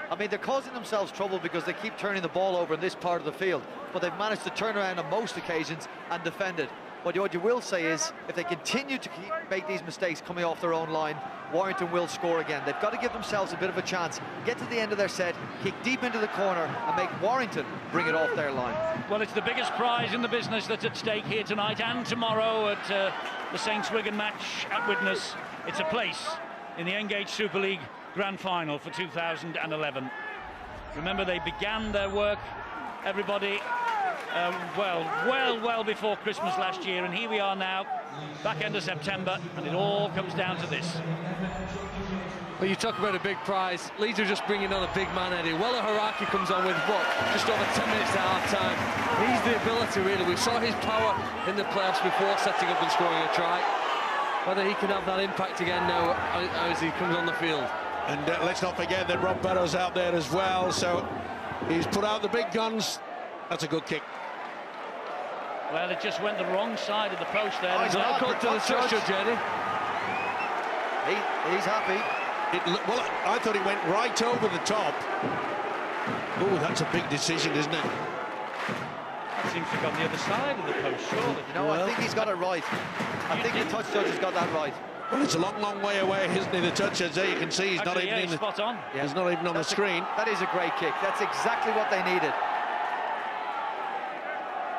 I mean, they're causing themselves trouble because they keep turning the ball over in this part of the field, but they've managed to turn around on most occasions and defend it. But what you will say is, if they continue to make these mistakes coming off their own line, Warrington will score again. They've got to give themselves a bit of a chance, get to the end of their set, kick deep into the corner and make Warrington bring it off their line. Well, it's the biggest prize in the business that's at stake here tonight and tomorrow at the Saints Wigan match at Widnes. It's a place in the Engage Super League Grand Final for 2011. Remember, they began their work, everybody, well before Christmas last year, and here we are now, back end of September, and it all comes down to this. Well, you talk about a big prize. Leeds are just bringing on a big man, Eddie. Wella Haraki comes on with, what, just over 10 minutes to half-time. He's the ability, really. We saw his power in the playoffs before setting up and scoring a try. Whether he can have that impact again now as he comes on the field. And let's not forget that Rob Burrow's out there as well, so he's put out the big guns. That's a good kick. Well, it just went the wrong side of the post there. He's not Called to the touch, Eddie. He's happy. Well, I thought it went right over the top. Oh, that's a big decision, isn't it? That seems to have gone the other side of the post, surely. No, I think he's got it right. I think the touch judge has got that right. Well, it's a long way away, isn't he? The touch, as there you can see, he's not even in the spot on. Yeah. He's not even on the screen. That is a great kick. That's exactly what they needed.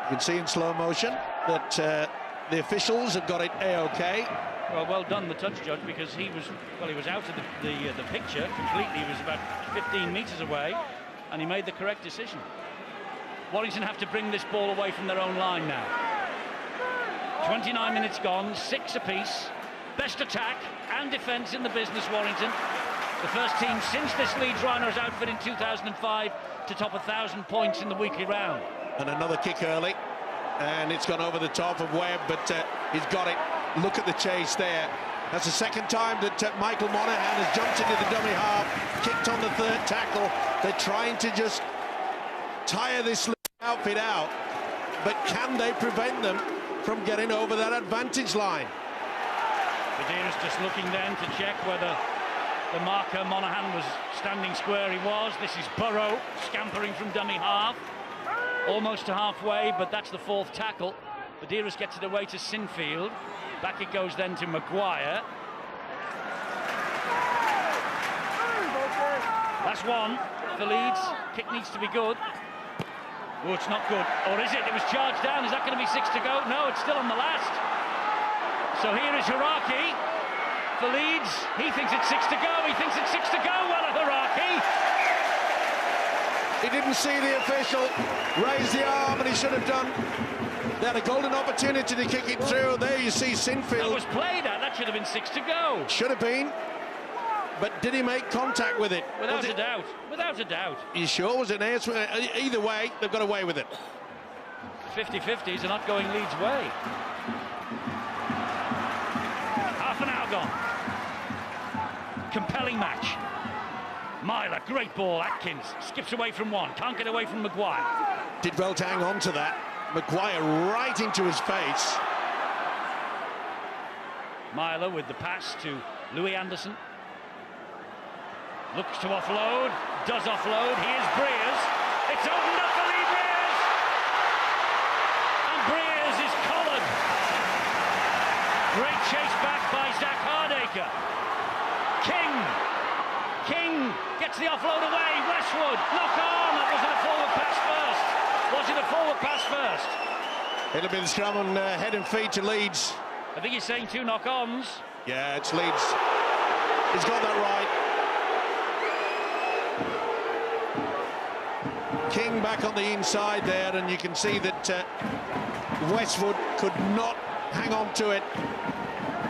You can see in slow motion that the officials have got it A-OK. Well done, the touch judge, because he was out of the picture completely. He was about 15 metres away, and he made the correct decision. Warrington have to bring this ball away from their own line now. 29 minutes gone, 6 apiece. Best attack and defence in the business, Warrington. The first team since this Leeds Rhinos outfit in 2005 to top 1,000 points in the weekly round. And another kick early, and it's gone over the top of Webb, but he's got it. Look at the chase there. That's the second time that Michael Monaghan has jumped into the dummy half, kicked on the third tackle. They're trying to just tire this outfit out, but can they prevent them from getting over that advantage line? Badira's just looking then to check whether the marker Monaghan was standing square. He was. This is Burrow scampering from dummy half, almost to halfway, but that's the fourth tackle. Badira's gets it away to Sinfield. Back it goes then to Maguire. That's one for Leeds. Kick needs to be good. Oh, it's not good. Or is it? It was charged down. Is that going to be 6 to go? No, it's still on the last. So here is Haraki for Leeds. He thinks it's 6 to go. He thinks it's 6 to go. Well, Haraki. He didn't see the official raise the arm, and he should have done. They had a golden opportunity to kick it through. There you see Sinfield. That was played at. That should have been 6 to go. Should have been. But did he make contact with it? Without a doubt. Without a doubt. Are you sure? Was it an air swing? Either way, they've got away with it. 50-50s are not going Leeds' way. Half an hour gone. Compelling match. Myler, great ball. Atkins skips away from one. Can't get away from Maguire. Did well to hang on to that. Maguire right into his face. Myler with the pass to Louis Anderson. Looks to offload, does offload. Here's Breers. It's opened up for Lee Breers. And Breers is collared. Great chase back by Zach Hardacre. King gets the offload away. Westwood, knock on. That wasn't a forward pass first. Was it a forward pass first? It'll be the scrum on head and feet to Leeds. I think he's saying 2 knock-ons. Yeah, it's Leeds. He's got that right. King back on the inside there, and you can see that Westwood could not hang on to it.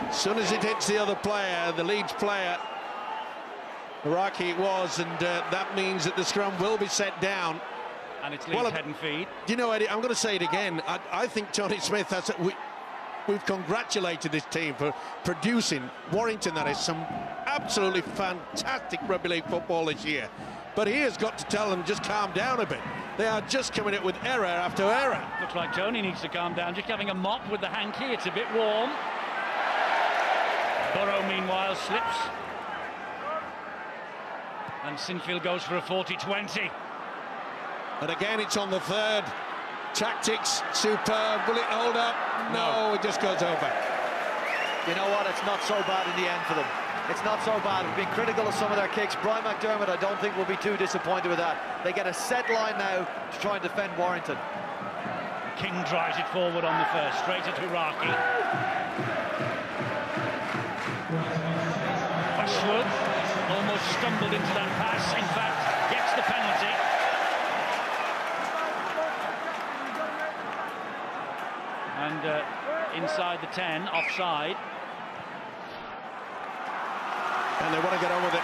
As soon as it hits the other player, the Leeds player, Haraki it was, and that means that the scrum will be set down. And it's Leeds head and feet. Do you know, Eddie, I'm going to say it again. I think Tony Smith has... We've congratulated this team for producing Warrington. That is some absolutely fantastic rugby league football this year. But he has got to tell them just calm down a bit. They are just coming in with error after error. Looks like Tony needs to calm down. Just having a mop with the hanky. It's a bit warm. Burrow, meanwhile, slips. And Sinfield goes for a 40-20. And again, it's on the third. Tactics, superb. Will it hold up? No, it just goes over. You know what? It's not so bad in the end for them. It's not so bad. We've been critical of some of their kicks. Brian McDermott, I don't think, will be too disappointed with that. They get a set line now to try and defend Warrington. King drives it forward on the first, straight at Haraki. Westwood almost stumbled into that pass. In fact, gets the penalty. And inside the 10, offside. And they want to get on with it.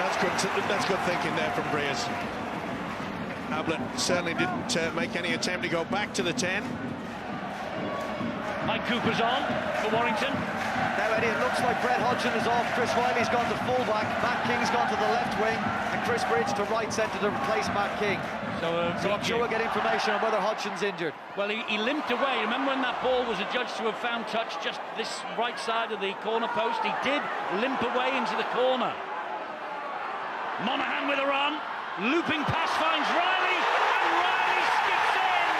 That's good thinking there from Breers. Ablett certainly didn't make any attempt to go back to the 10. Mike Cooper's on for Warrington. Now, Eddie, it looks like Brett Hodgson is off. Chris Riley's gone to fullback. Matt King's gone to the left wing. And Chris Bridge to right centre to replace Matt King. So I'm sure we'll get information on whether Hodgson's injured. Well, he limped away. Remember when that ball was adjudged to have found touch just this right side of the corner post? He did limp away into the corner. Monaghan with a run. Looping pass finds Riley. And Riley skips in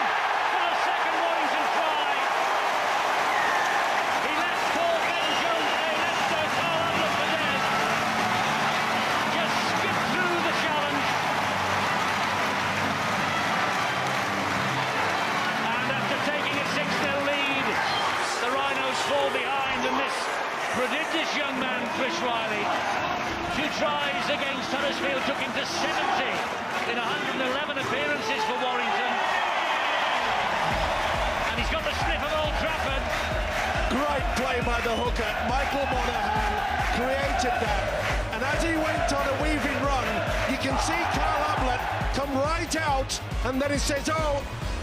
for the second Warrington try. He left Paul Ben Jones. He left Carl Ablett for dead. Just skipped through the challenge. Taking a 6-0 lead, the Rhinos fall behind, and this prodigious young man, Chris Riley, 2 tries against Huddersfield, took him to 70 in 111 appearances for Warrington. And he's got the sniff of Old Trafford. Great play by the hooker. Michael Monaghan created that. And as he went on a weaving run, you can see Carl Ablett come right out, and then he says, oh,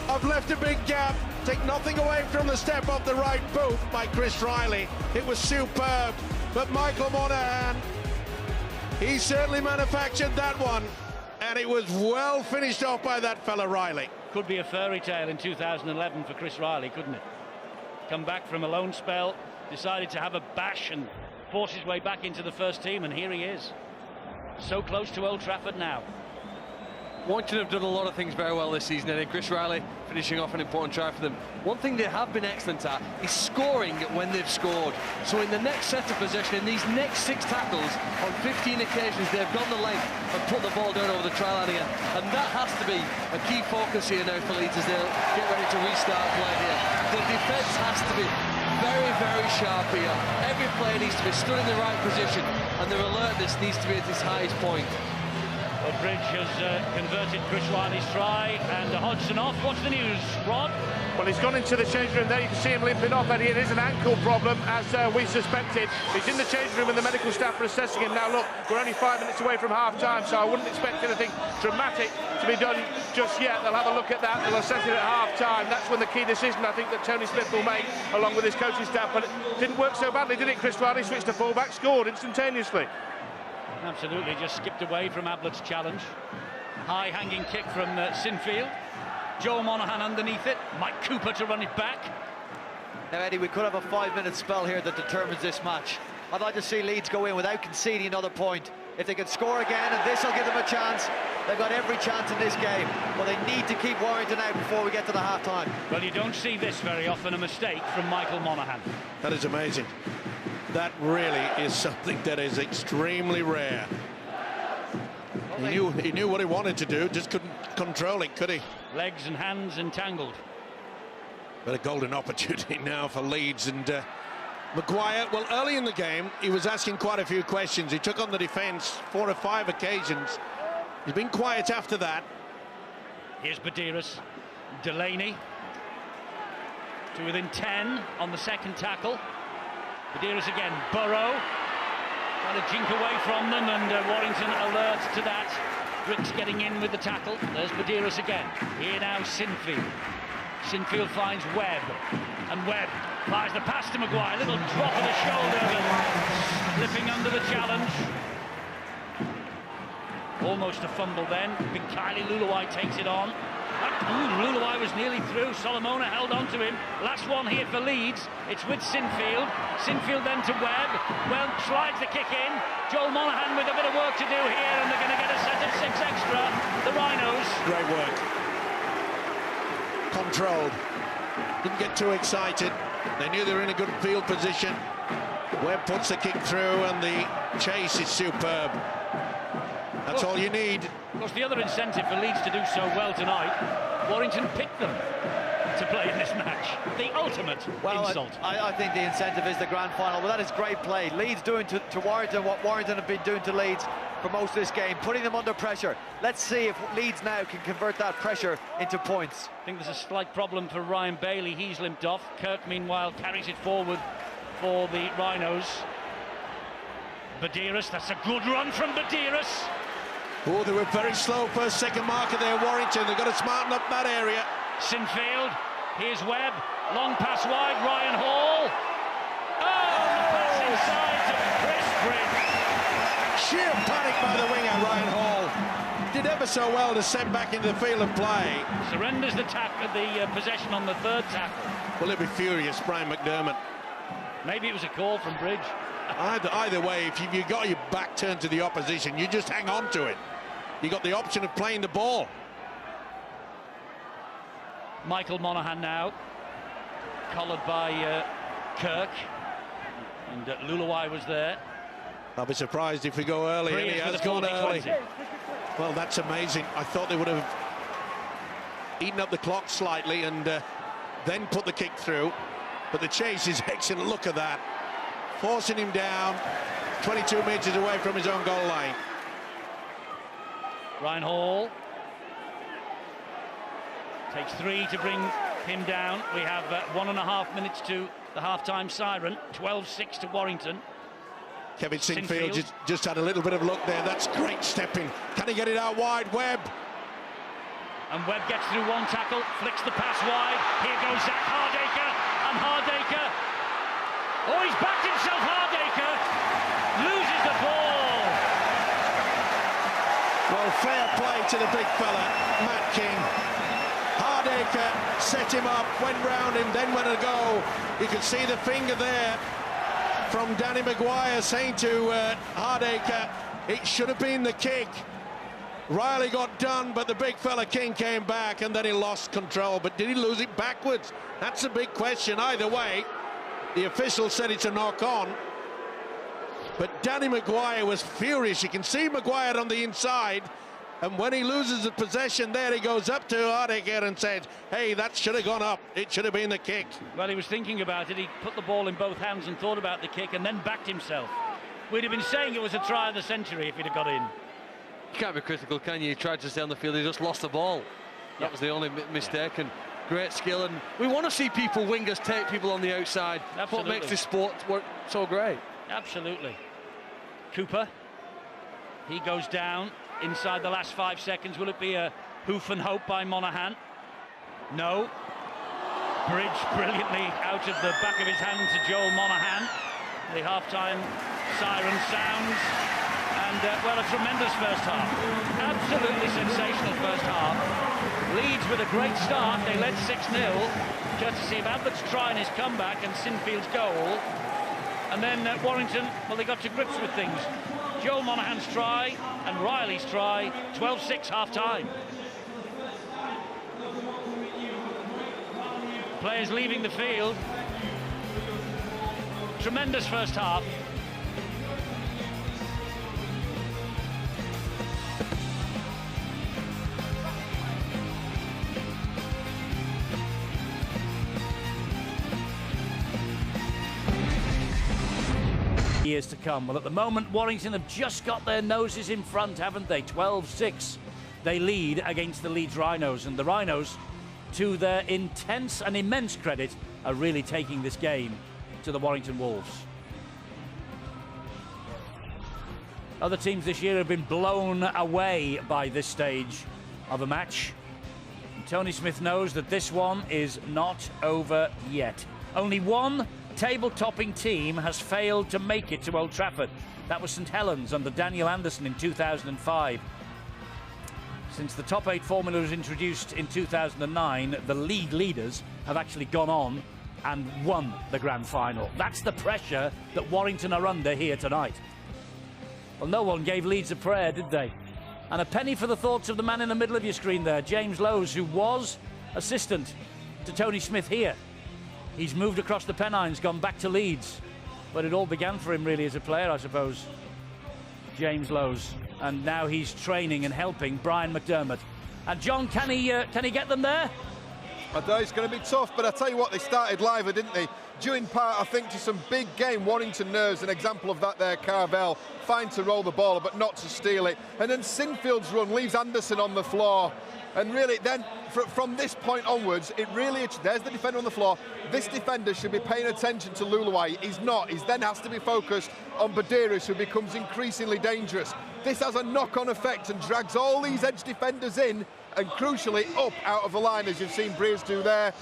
I've left a big gap. Take nothing away from the step off the right boot by Chris Riley. It was superb. But Michael Monaghan, he certainly manufactured that one. And it was well finished off by that fella Riley. Could be a fairy tale in 2011 for Chris Riley, couldn't it? Come back from a loan spell, decided to have a bash and force his way back into the first team, and here he is. So close to Old Trafford now. Warrington have done a lot of things very well this season, and Chris Riley finishing off an important try for them. One thing they have been excellent at is scoring when they've scored. So in the next set of possession, in these next 6 tackles, on 15 occasions, they've gone the length and put the ball down over the try line again. And that has to be a key focus here now for Leeds as they'll get ready to restart play here. The defence has to be very, very sharp here. Every player needs to be stood in the right position, and their alertness needs to be at its highest point. Well, Bridge has converted Chris Riley's try, and Hodgson off. What's the news, Rod? Well, he's gone into the change room there. You can see him limping off, Eddie. It is an ankle problem, as we suspected. He's in the change room and the medical staff are assessing him. Now, look, we're only 5 minutes away from half-time, so I wouldn't expect anything dramatic to be done just yet. They'll have a look at that. They'll assess it at half-time. That's when the key decision, I think, that Tony Smith will make, along with his coaching staff. But it didn't work so badly, did it? Chris Riley switched to full-back, scored instantaneously. Absolutely, just skipped away from Ablett's challenge. High hanging kick from Sinfield. Joe Monaghan underneath it. Mike Cooper to run it back. Now, Eddie, we could have a 5-minute spell here that determines this match. I'd like to see Leeds go in without conceding another point. If they can score again, and this will give them a chance, they've got every chance in this game. But they need to keep Warrington out before we get to the half-time. Well, you don't see this very often, a mistake from Michael Monaghan. That is amazing. That really is something that is extremely rare. He knew what he wanted to do, just couldn't control it, could he? Legs and hands entangled. But a golden opportunity now for Leeds. And Maguire, well, early in the game, he was asking quite a few questions. He took on the defence 4 or 5 occasions. He's been quiet after that. Here's Badiris. Delaney to within 10 on the second tackle. Badiris again. Burrow trying to jink away from them, and Warrington alert to that. Bricks getting in with the tackle. There's Badiris again. Here now Sinfield. Sinfield finds Webb, and Webb fires the pass to Maguire. Little drop of the shoulder, slipping under the challenge. Almost a fumble then. Big Kylie Luluai takes it on. Luluai was nearly through. Solomona held on to him. Last one here for Leeds. It's with Sinfield. Sinfield then to Webb. Well, slides the kick in. Joel Monaghan with a bit of work to do here, and they're going to get a set of 6 extra. The Rhinos. Great work. Controlled. Didn't get too excited. They knew they were in a good field position. Webb puts the kick through, and the chase is superb. That's all you need. Of course, the other incentive for Leeds to do so well tonight, Warrington picked them to play in this match. The ultimate insult. I think the incentive is the grand final. Well, that is great play. Leeds doing to Warrington what Warrington have been doing to Leeds for most of this game, putting them under pressure. Let's see if Leeds now can convert that pressure into points. I think there's a slight problem for Ryan Bailey. He's limped off. Kirk, meanwhile, carries it forward for the Rhinos. Badiris, that's a good run from Badiris. Oh, they were very slow first, second marker there, Warrington. They've got to smarten up that area. Sinfield, here's Webb. Long pass wide, Ryan Hall. Oh, the pass inside to Chris Bridge. Sheer panic by the winger, Ryan Hall. Did ever so well to send back into the field of play. Surrenders the possession on the third tackle. Well, he'll be furious, Brian McDermott. Maybe it was a call from Bridge. Either way, if you've got your back turned to the opposition, you just hang on to it. You got the option of playing the ball. Michael Monaghan now, collared by Kirk, and Luluai was there. I'll be surprised if we go early, and he has gone early. Well, that's amazing. I thought they would have eaten up the clock slightly and then put the kick through, but the chase is excellent. Look at that, forcing him down 22 metres away from his own goal line. Ryan Hall takes 3 to bring him down. We have 1.5 minutes to the half-time siren. 12-6 to Warrington. Kevin Sinfield just had a little bit of luck there. That's great stepping. Can he get it out wide? Webb. And Webb gets through one tackle, flicks the pass wide. Here goes Zach Hardaker, and Hardaker. Oh, he's backed himself, Hardaker. Loses the ball. Well, fair play to the big fella, Matt King. Hardaker set him up, went round him, then went a go. You can see the finger there from Danny Maguire saying to Hardaker, it should have been the kick. Riley got done, but the big fella King came back and then he lost control. But did he lose it backwards? That's a big question. Either way, the official said it's a knock-on. But Danny Maguire was furious. You can see Maguire on the inside. And when he loses the possession there, he goes up to Hardaker and said, hey, that should have gone up. It should have been the kick. Well, he was thinking about it. He put the ball in both hands and thought about the kick and then backed himself. We'd have been saying it was a try of the century if he'd have got in. You can't be critical, can you? He tried to stay on the field, he just lost the ball. That was the only mistake, and great skill. And we want to see people, wingers, take people on the outside. That's what makes this sport work so great. Absolutely. Cooper, he goes down inside the last 5 seconds. Will it be a hoof and hope by Monaghan? No. Bridge brilliantly out of the back of his hand to Joel Monaghan. The half-time siren sounds. And, well, a tremendous first half. Absolutely sensational first half. Leeds with a great start. They led 6-0, courtesy of Abbott's try and his comeback and Sinfield's goal. And then Warrington, well, they got to grips with things. Joel Monaghan's try and Riley's try, 12-6 half-time. Players leaving the field. Tremendous first half. Years to come. Well, at the moment, Warrington have just got their noses in front, haven't they? 12-6. They lead against the Leeds Rhinos, and the Rhinos, to their intense and immense credit, are really taking this game to the Warrington Wolves. Other teams this year have been blown away by this stage of a match. And Tony Smith knows that this one is not over yet. Only one table-topping team has failed to make it to Old Trafford. That was St Helens under Daniel Anderson in 2005. Since the top 8 formula was introduced in 2009, the league leaders have actually gone on and won the grand final. That's the pressure that Warrington are under here tonight. Well, no one gave Leeds a prayer, did they? And a penny for the thoughts of the man in the middle of your screen there, James Lowes, who was assistant to Tony Smith here. He's moved across the Pennines, gone back to Leeds. But it all began for him really as a player, I suppose. James Lowes. And now he's training and helping Brian McDermott. And John, can he get them there? I know it's going to be tough, but I tell you what, they started lively, didn't they? Due in part, I think, to some big game Warrington nerves. An example of that there, Carvel. Fine to roll the ball, but not to steal it. And then Sinfield's run leaves Anderson on the floor. And really, then, from this point onwards, it really, there's the defender on the floor. This defender should be paying attention to Luluwai. He's not. He then has to be focused on Badiris, who becomes increasingly dangerous. This has a knock-on effect and drags all these edge defenders in, and crucially, up out of the line, as you've seen Breers do there.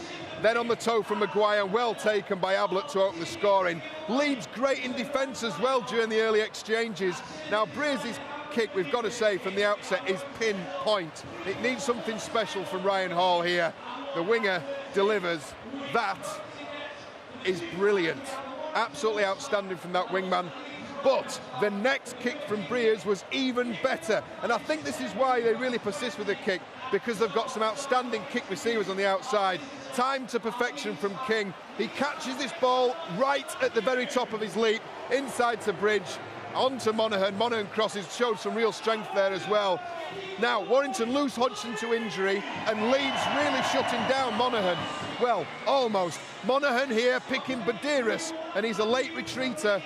Then on the toe from Maguire, well taken by Ablett to open the scoring. Leeds great in defence as well during the early exchanges. Now, Breers' kick, we've got to say from the outset, is pinpoint. It needs something special from Ryan Hall here. The winger delivers. That is brilliant. Absolutely outstanding from that wingman. But the next kick from Breers was even better. And I think this is why they really persist with the kick, because they've got some outstanding kick receivers on the outside. Time to perfection from King. He catches this ball right at the very top of his leap, inside to Bridge. On to Monaghan. Monaghan crosses, showed some real strength there as well. Now, Warrington lose Hodgson to injury, and Leeds really shutting down Monaghan. Well, almost. Monaghan here picking Badiris, and he's a late retreater.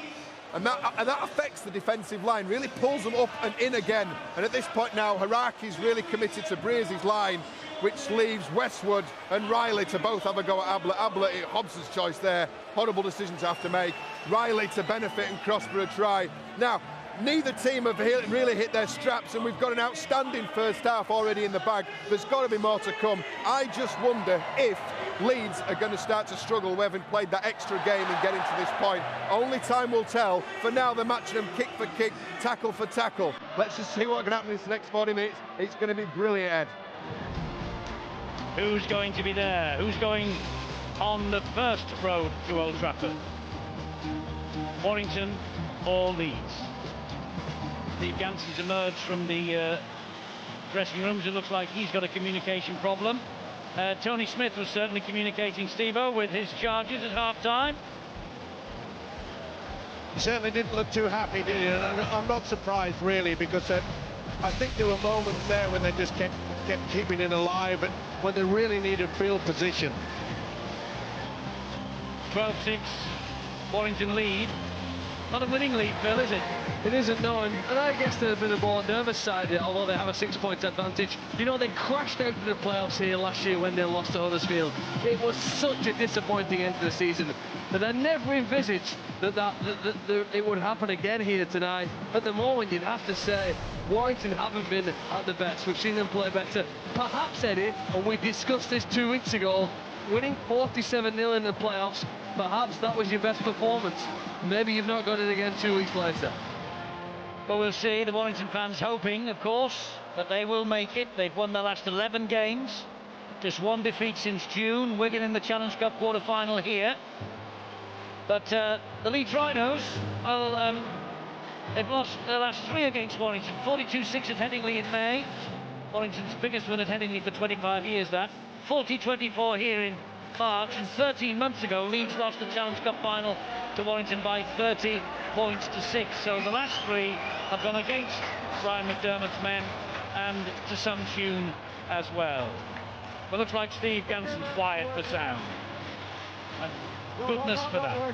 And that affects the defensive line, really pulls them up and in again. And at this point now, Haraki's really committed to Breers' line. which leaves Westwood and Riley to both have a go at Ablett. Ablett, Hobbs's choice there, horrible decision to have to make. Riley to benefit and cross for a try. Now, neither team have really hit their straps, and we've got an outstanding first half already in the bag. There's got to be more to come. I just wonder if Leeds are going to start to struggle. We haven't played that extra game and getting to this point. Only time will tell. For now, they're matching them kick for kick, tackle for tackle. Let's just see what can happen in this next 40 minutes. It's going to be brilliant, Ed. Who's going to be there? Who's going on the first road to Old Trafford? Warrington or Leeds? Steve Ganson's emerged from the dressing rooms. It looks like he's got a communication problem. Tony Smith was certainly communicating, Steve-O, with his charges at half-time. He certainly didn't look too happy, did he? And I'm not surprised, really, because I think there were moments there when they just kept keeping it alive, but when they really needed field position. 12-6, Warrington lead. Not a winning lead, Phil, is it? It isn't, no, and I guess they're a bit more nervous side, although they have a 6-point advantage. You know, they crashed out of the playoffs here last year when they lost to Huddersfield. It was such a disappointing end to the season that I never envisaged that it would happen again here tonight. At the moment, you'd have to say Warrington haven't been at the best. We've seen them play better. Perhaps, Eddie, and we discussed this 2 weeks ago, winning 47-0 in the playoffs, perhaps that was your best performance. Maybe you've not got it again 2 weeks later. But we'll see. The Warrington fans hoping, of course, that they will make it. They've won their last 11 games. Just one defeat since June. Wigan in the Challenge Cup quarter-final here. But the Leeds Rhinos, well, they've lost their last 3 against Warrington. 42-6 at Headingley in May. Warrington's biggest win at Headingley for 25 years, that. 40-24 here in March, and 13 months ago Leeds lost the Challenge Cup final to Warrington by 30 points to 6. So the last 3 have gone against Brian McDermott's men, and to some tune as well. But looks like Steve Ganson's wired for sound, and goodness for that.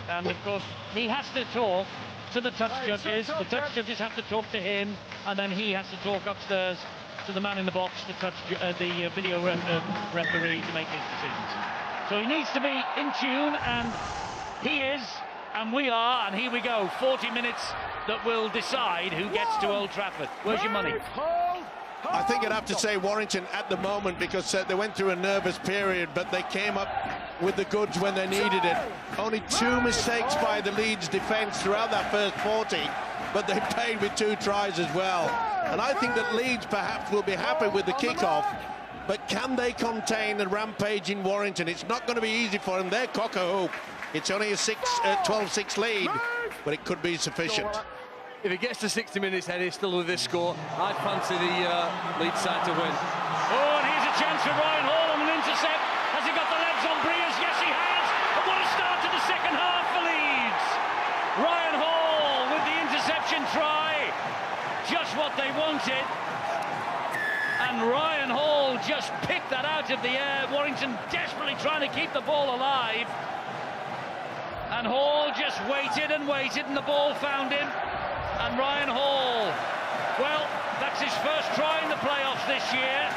And of course he has to talk to the touch judges. The touch judges have to talk to him, and then he has to talk upstairs to the man in the box, the video referee, to make his decisions. So he needs to be in tune, and he is, and we are, and here we go. 40 minutes that will decide who gets to Old Trafford. Where's your money? I think I'd have to say Warrington at the moment, because they went through a nervous period, but they came up with the goods when they needed it. Only 2 mistakes by the Leeds defence throughout that first 40, but they paid with 2 tries as well. And I think that Leeds perhaps will be happy with the kick-off, but can they contain the rampage in Warrington? It's not going to be easy for them. They're cock-a-hoop. It's only a 12-6 lead, but it could be sufficient. If it gets to 60 minutes, Eddie, still with this score, I'd fancy the Leeds side to win. Oh, and here's a chance for Ryan Hall on an intercept. Has he got the legs on Breers? Yes, he has. And what a start to the second half for Leeds. Ryan Hall with the interception try. Just what they wanted. And Ryan Hall just picked that out of the air. Warrington desperately trying to keep the ball alive. And Hall just waited and waited, and the ball found him. And Ryan Hall, well, that's his first try in the playoffs this year.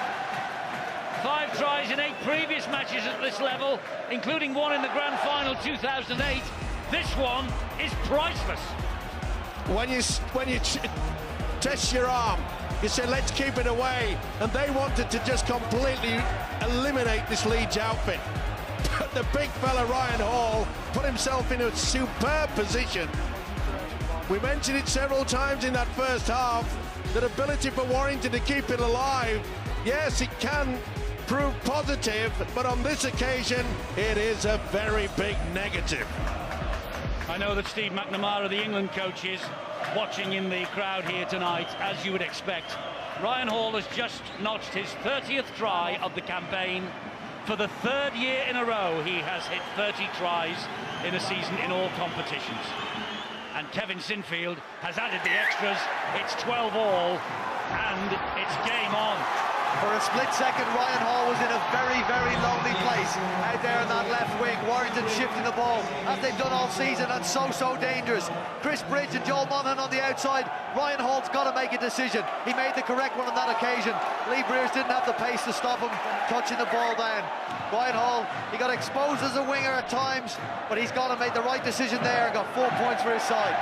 5 tries in 8 previous matches at this level, including one in the Grand Final 2008. This one is priceless. When you test your arm, you say, let's keep it away. And they wanted to just completely eliminate this Leeds outfit. But the big fella, Ryan Hall, put himself in a superb position. We mentioned it several times in that first half, that ability for Warrington to keep it alive. Yes, it can prove positive, but on this occasion, it is a very big negative. I know that Steve McNamara, the England coach, is watching in the crowd here tonight, as you would expect. Ryan Hall has just notched his 30th try of the campaign. For the 3rd year in a row, he has hit 30 tries in a season in all competitions. And Kevin Sinfield has added the extras. It's 12 all, and it's game on. For a split second, Ryan Hall was in a very, very lonely place out there in that left wing. Warrington shifting the ball, as they've done all season, and so dangerous. Chris Bridge and Joel Monaghan on the outside. Ryan Hall's got to make a decision. He made the correct one on that occasion. Lee Breers didn't have the pace to stop him touching the ball down. Ryan Hall, he got exposed as a winger at times, but he's got to make the right decision there and got 4 points for his side.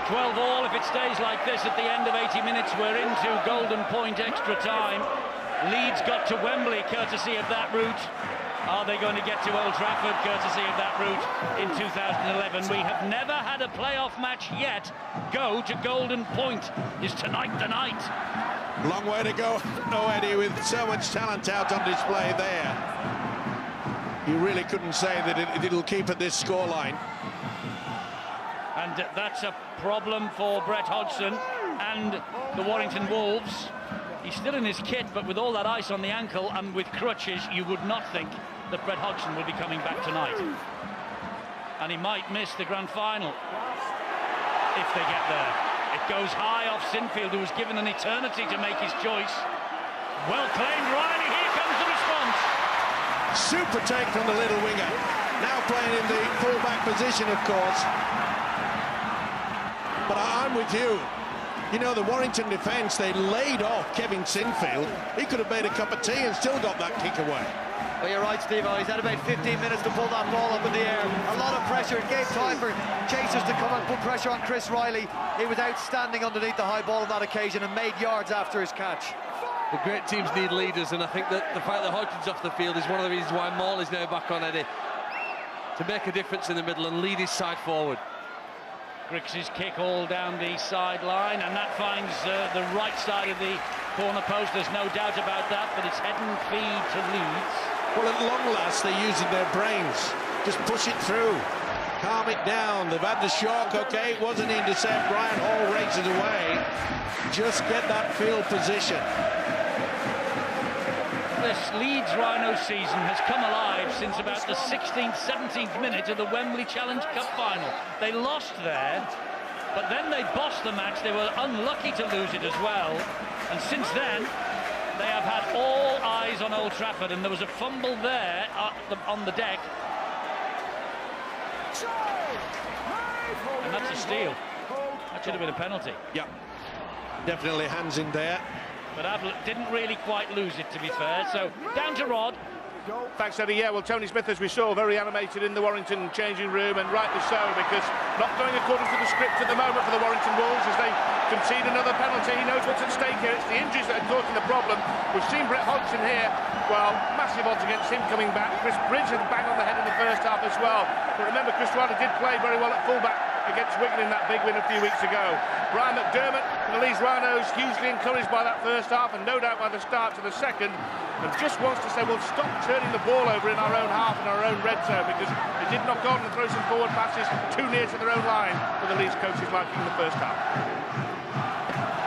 12 all if it stays like this at the end of 80 minutes. We're into golden point extra time. Leeds got to Wembley courtesy of that route. Are they going to get to Old Trafford courtesy of that route in 2011? We have never had a playoff match yet go to golden point. Is tonight the night? Long way to go, no, Eddie, with so much talent out on display there. You really couldn't say that it'll keep at this scoreline. And that's a problem for Brett Hodgson and the Warrington Wolves. He's still in his kit, but with all that ice on the ankle and with crutches, you would not think that Brett Hodgson will be coming back tonight. And he might miss the grand final if they get there. It goes high off Sinfield, who was given an eternity to make his choice. Well claimed, Riley. Here comes the response. Super take from the little winger. Now playing in the full-back position, of course. But I'm with you. You know, the Warrington defence, they laid off Kevin Sinfield. He could have made a cup of tea and still got that kick away. Well, you're right, Steve. He's had about 15 minutes to pull that ball up in the air. A lot of pressure. It gave time for chasers to come and put pressure on Chris Riley. He was outstanding underneath the high ball on that occasion and made yards after his catch. The great teams need leaders, and I think that the fact that Hodgson's off the field is one of the reasons why Morley's now back on, Eddie, to make a difference in the middle and lead his side forward. Griggs' kick all down the sideline, and that finds the right side of the corner post. There's no doubt about that, but it's head and feed to Leeds. Well, at long last, they're using their brains. Just push it through. Calm it down. They've had the shock. Okay, it was an intercept. Ryan Hall races away. Just get that field position. This Leeds Rhinos season has come alive since about the 16th, 17th minute of the Wembley Challenge Cup final. They lost there, but then they bossed the match. They were unlucky to lose it as well. And since then, they have had all eyes on Old Trafford, and there was a fumble there on the deck. And that's a steal. That should have been a penalty. Yeah, definitely hands in there. But Ablett didn't really quite lose it, to be fair. So down to Rod. Thanks, Eddie. Yeah, well, Tony Smith, as we saw, very animated in the Warrington changing room, and rightly so, because not going according to the script at the moment for the Warrington Wolves as they concede another penalty. He knows what's at stake here. It's the injuries that are causing the problem. We've seen Brett Hodgson here. Well, massive odds against him coming back. Chris Bridge had bang on the head in the first half as well. But remember, Chris Riley did play very well at fullback against Wigan in that big win a few weeks ago. Brian McDermott and the Leeds Rhinos hugely encouraged by that first half, and no doubt by the start to the second, and just wants to say, well, stop turning the ball over in our own half and our own red zone, because they did knock on and throw some forward passes too near to their own line for the Leeds coaches liking in the first half.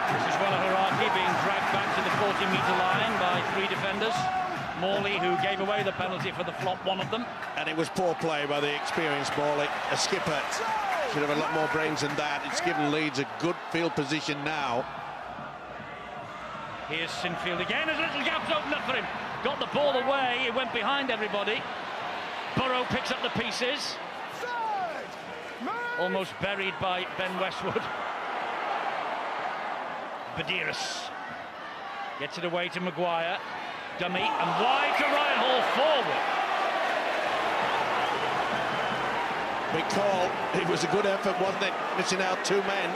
This is Haraki being dragged back to the 40-metre line by three defenders. Morley, who gave away the penalty for the flop, one of them. And it was poor play by the experienced Morley. A skipper should have a lot more brains than that. It's given Leeds a good field position now. Here's Sinfield again, as little gaps opened up for him. Got the ball away, it went behind everybody. Burrow picks up the pieces. Almost buried by Ben Westwood. Badiris gets it away to Maguire. Dummy, and wide to Ryan Hall, forward. Big call. It was a good effort, wasn't it? Missing out two men.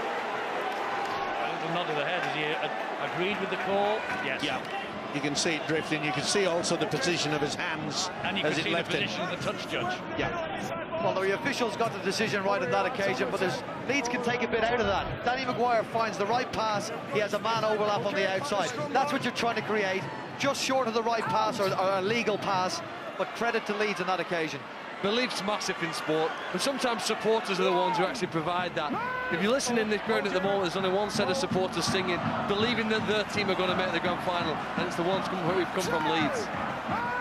A little nod of the head as he agreed with the call. Yes. Yeah. You can see it drifting. You can see also the position of his hands and you as can it see left the position of the touch judge. Yeah. Well, the officials got the decision right on that occasion, but Leeds can take a bit out of that. Danny Maguire finds the right pass. He has a man overlap on the outside. That's what you're trying to create. Just short of the right pass or a legal pass, but credit to Leeds on that occasion. Belief's massive in sport, but sometimes supporters are the ones who actually provide that. If you listen in this ground at the moment, there's only one set of supporters singing, believing that their team are going to make the grand final, and it's the ones who've come from Leeds.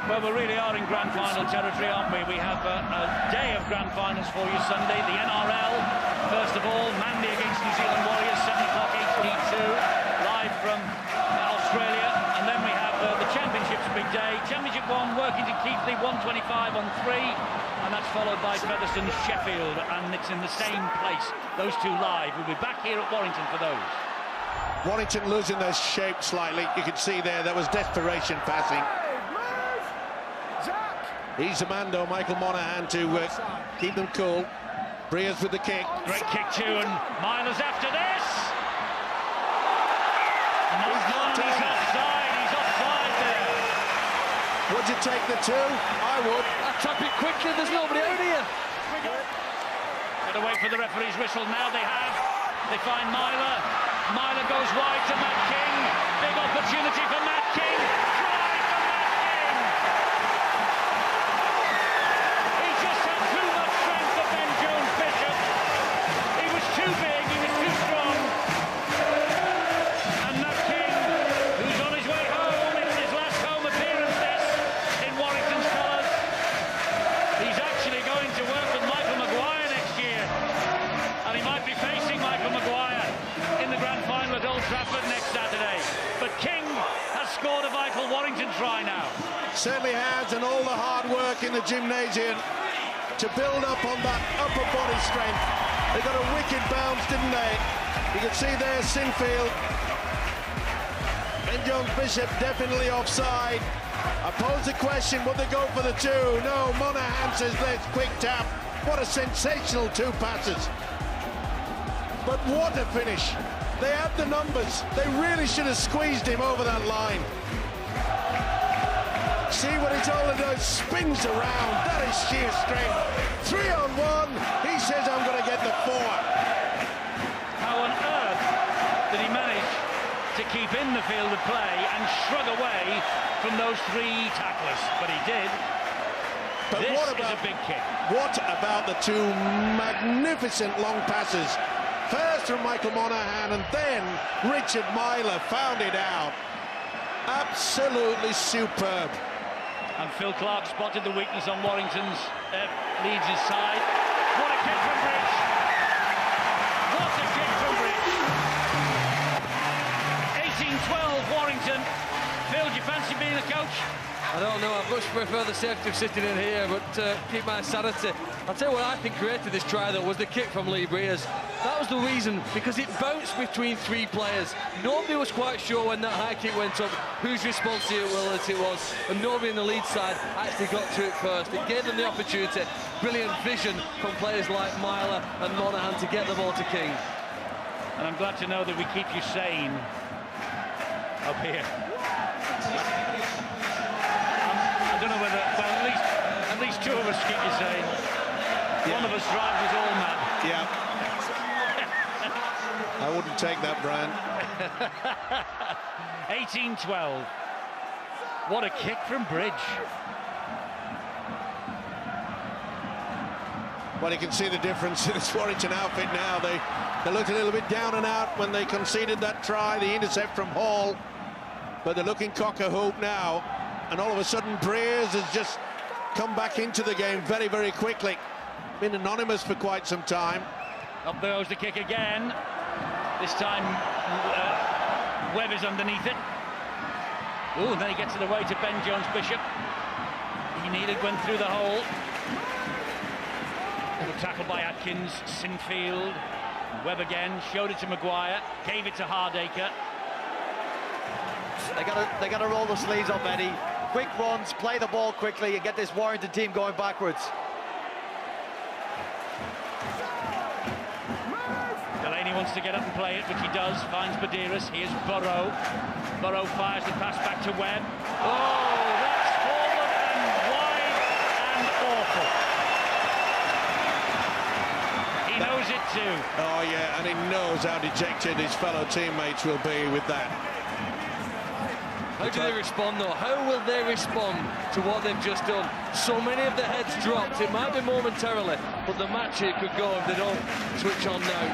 Well, we really are in grand final territory, aren't we? We have a day of grand finals for you Sunday. The NRL, first of all, Manly against New Zealand Warriors, 7 o'clock HD2, live from Australia, and then we have the Championship's big day. Championship 1, Workington Keighley, 125 on 3, and that's followed by Featherstone Sheffield, and it's in the same place. Those two live. We'll be back here at Warrington for those. Warrington losing their shape slightly. You can see there was desperation passing. He's a man though, Michael Monaghan, to keep them cool. Breers with the kick. Great kick too, and Myler's after this. He's offside. He's offside there. Would you take the 2? I would. I'd tap it quickly. There's nobody out here. Gotta wait for the referee's whistle. Now they have. They find Myler. Myler goes wide to Matt King. Big opportunity for Matt King. Try for Matt King. He just had too much strength for Ben Jones Bishop. He was too big. He was too strong. And Matt King, who's on his way home, it's his last home appearance this in Warrington's colours. He's actually going to work with Michael Maguire next year. And he might be facing Michael Maguire in the grand final at Old Trafford next Saturday. But King has scored a vital Warrington try now. Certainly has, and all the hard work in the gymnasium to build up on that upper body strength. They got a wicked bounce, didn't they? You can see there Sinfield. Ben Jones Bishop definitely offside. I pose the question, would they go for the 2? No, Monaghan says let's quick tap. What a sensational 2 passes. But what a finish. They had the numbers. They really should have squeezed him over that line. See what he's all about, spins around. That is sheer strength. 3 on 1. He says I'm going to get the 4. How on earth did he manage to keep in the field of play and shrug away from those 3 tacklers? But he did. But This what about, is a big kick. What about the 2 magnificent long passes? First from Michael Monaghan, and then Richard Myler found it out. Absolutely superb. And Phil Clark spotted the weakness on Warrington's Leeds' side. What a kick from Bridge! What a kick from Bridge! 18-12 Warrington. Phil, do you fancy being a coach? I don't know, I'd much prefer the safety of sitting in here, but keep my sanity. I'll tell you what I think created this try, though, was the kick from Lee Breers. That was the reason, because it bounced between 3 players. Nobody was quite sure when that high kick went up, whose responsibility it was, and nobody in the Leeds side actually got to it first. It gave them the opportunity. Brilliant vision from players like Myler and Monaghan to get the ball to King. And I'm glad to know that we keep you sane up here. I don't know whether, well, at least 2 of us keep you sane. Yeah. One of us drives us all mad. Yeah. I wouldn't take that, Brian. 18-12. What a kick from Bridge. Well, you can see the difference in this Warrington outfit now. They looked a little bit down and out when they conceded that try, the intercept from Hall. But they're looking cock-a-hoop now. And all of a sudden, Breers has just come back into the game very, very quickly. Been anonymous for quite some time. Up goes the kick again. This time, Webb is underneath it. Oh, then he gets it away to Ben Jones Bishop. He needed, went through the hole. Little tackle by Atkins, Sinfield. Webb again, showed it to Maguire, gave it to Hardacre. They gotta roll the sleeves up, Eddie. Quick runs, play the ball quickly, and get this Warrington team going backwards. Delaney wants to get up and play it, which he does. Finds Badiris. Here's Burrow. Burrow fires the pass back to Webb. Oh, that's forward and wide and awful. He knows it too. Oh, yeah, and he knows how dejected his fellow teammates will be with that. How do they respond, though? How will they respond to what they've just done? So many of the heads dropped. It might be momentarily, but the match here could go if they don't switch on now.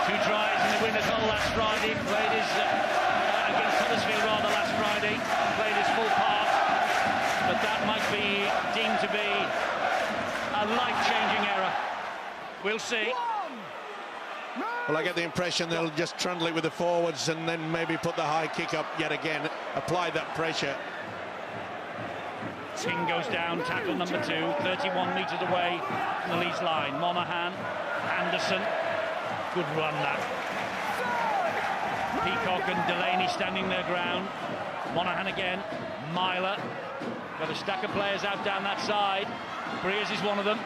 2 tries in the winners' goal last Friday. Played his against Huddersfield rather last Friday. Played his full part, but that might be deemed to be a life-changing error. We'll see. Well, I get the impression they'll just trundle it with the forwards and then maybe put the high kick up yet again, apply that pressure. King goes down, tackle number 2, 31 metres away from the Leeds line. Monaghan, Anderson, good run that. Peacock and Delaney standing their ground. Monaghan again, Myler, got a stack of players out down that side. Breers is one of them,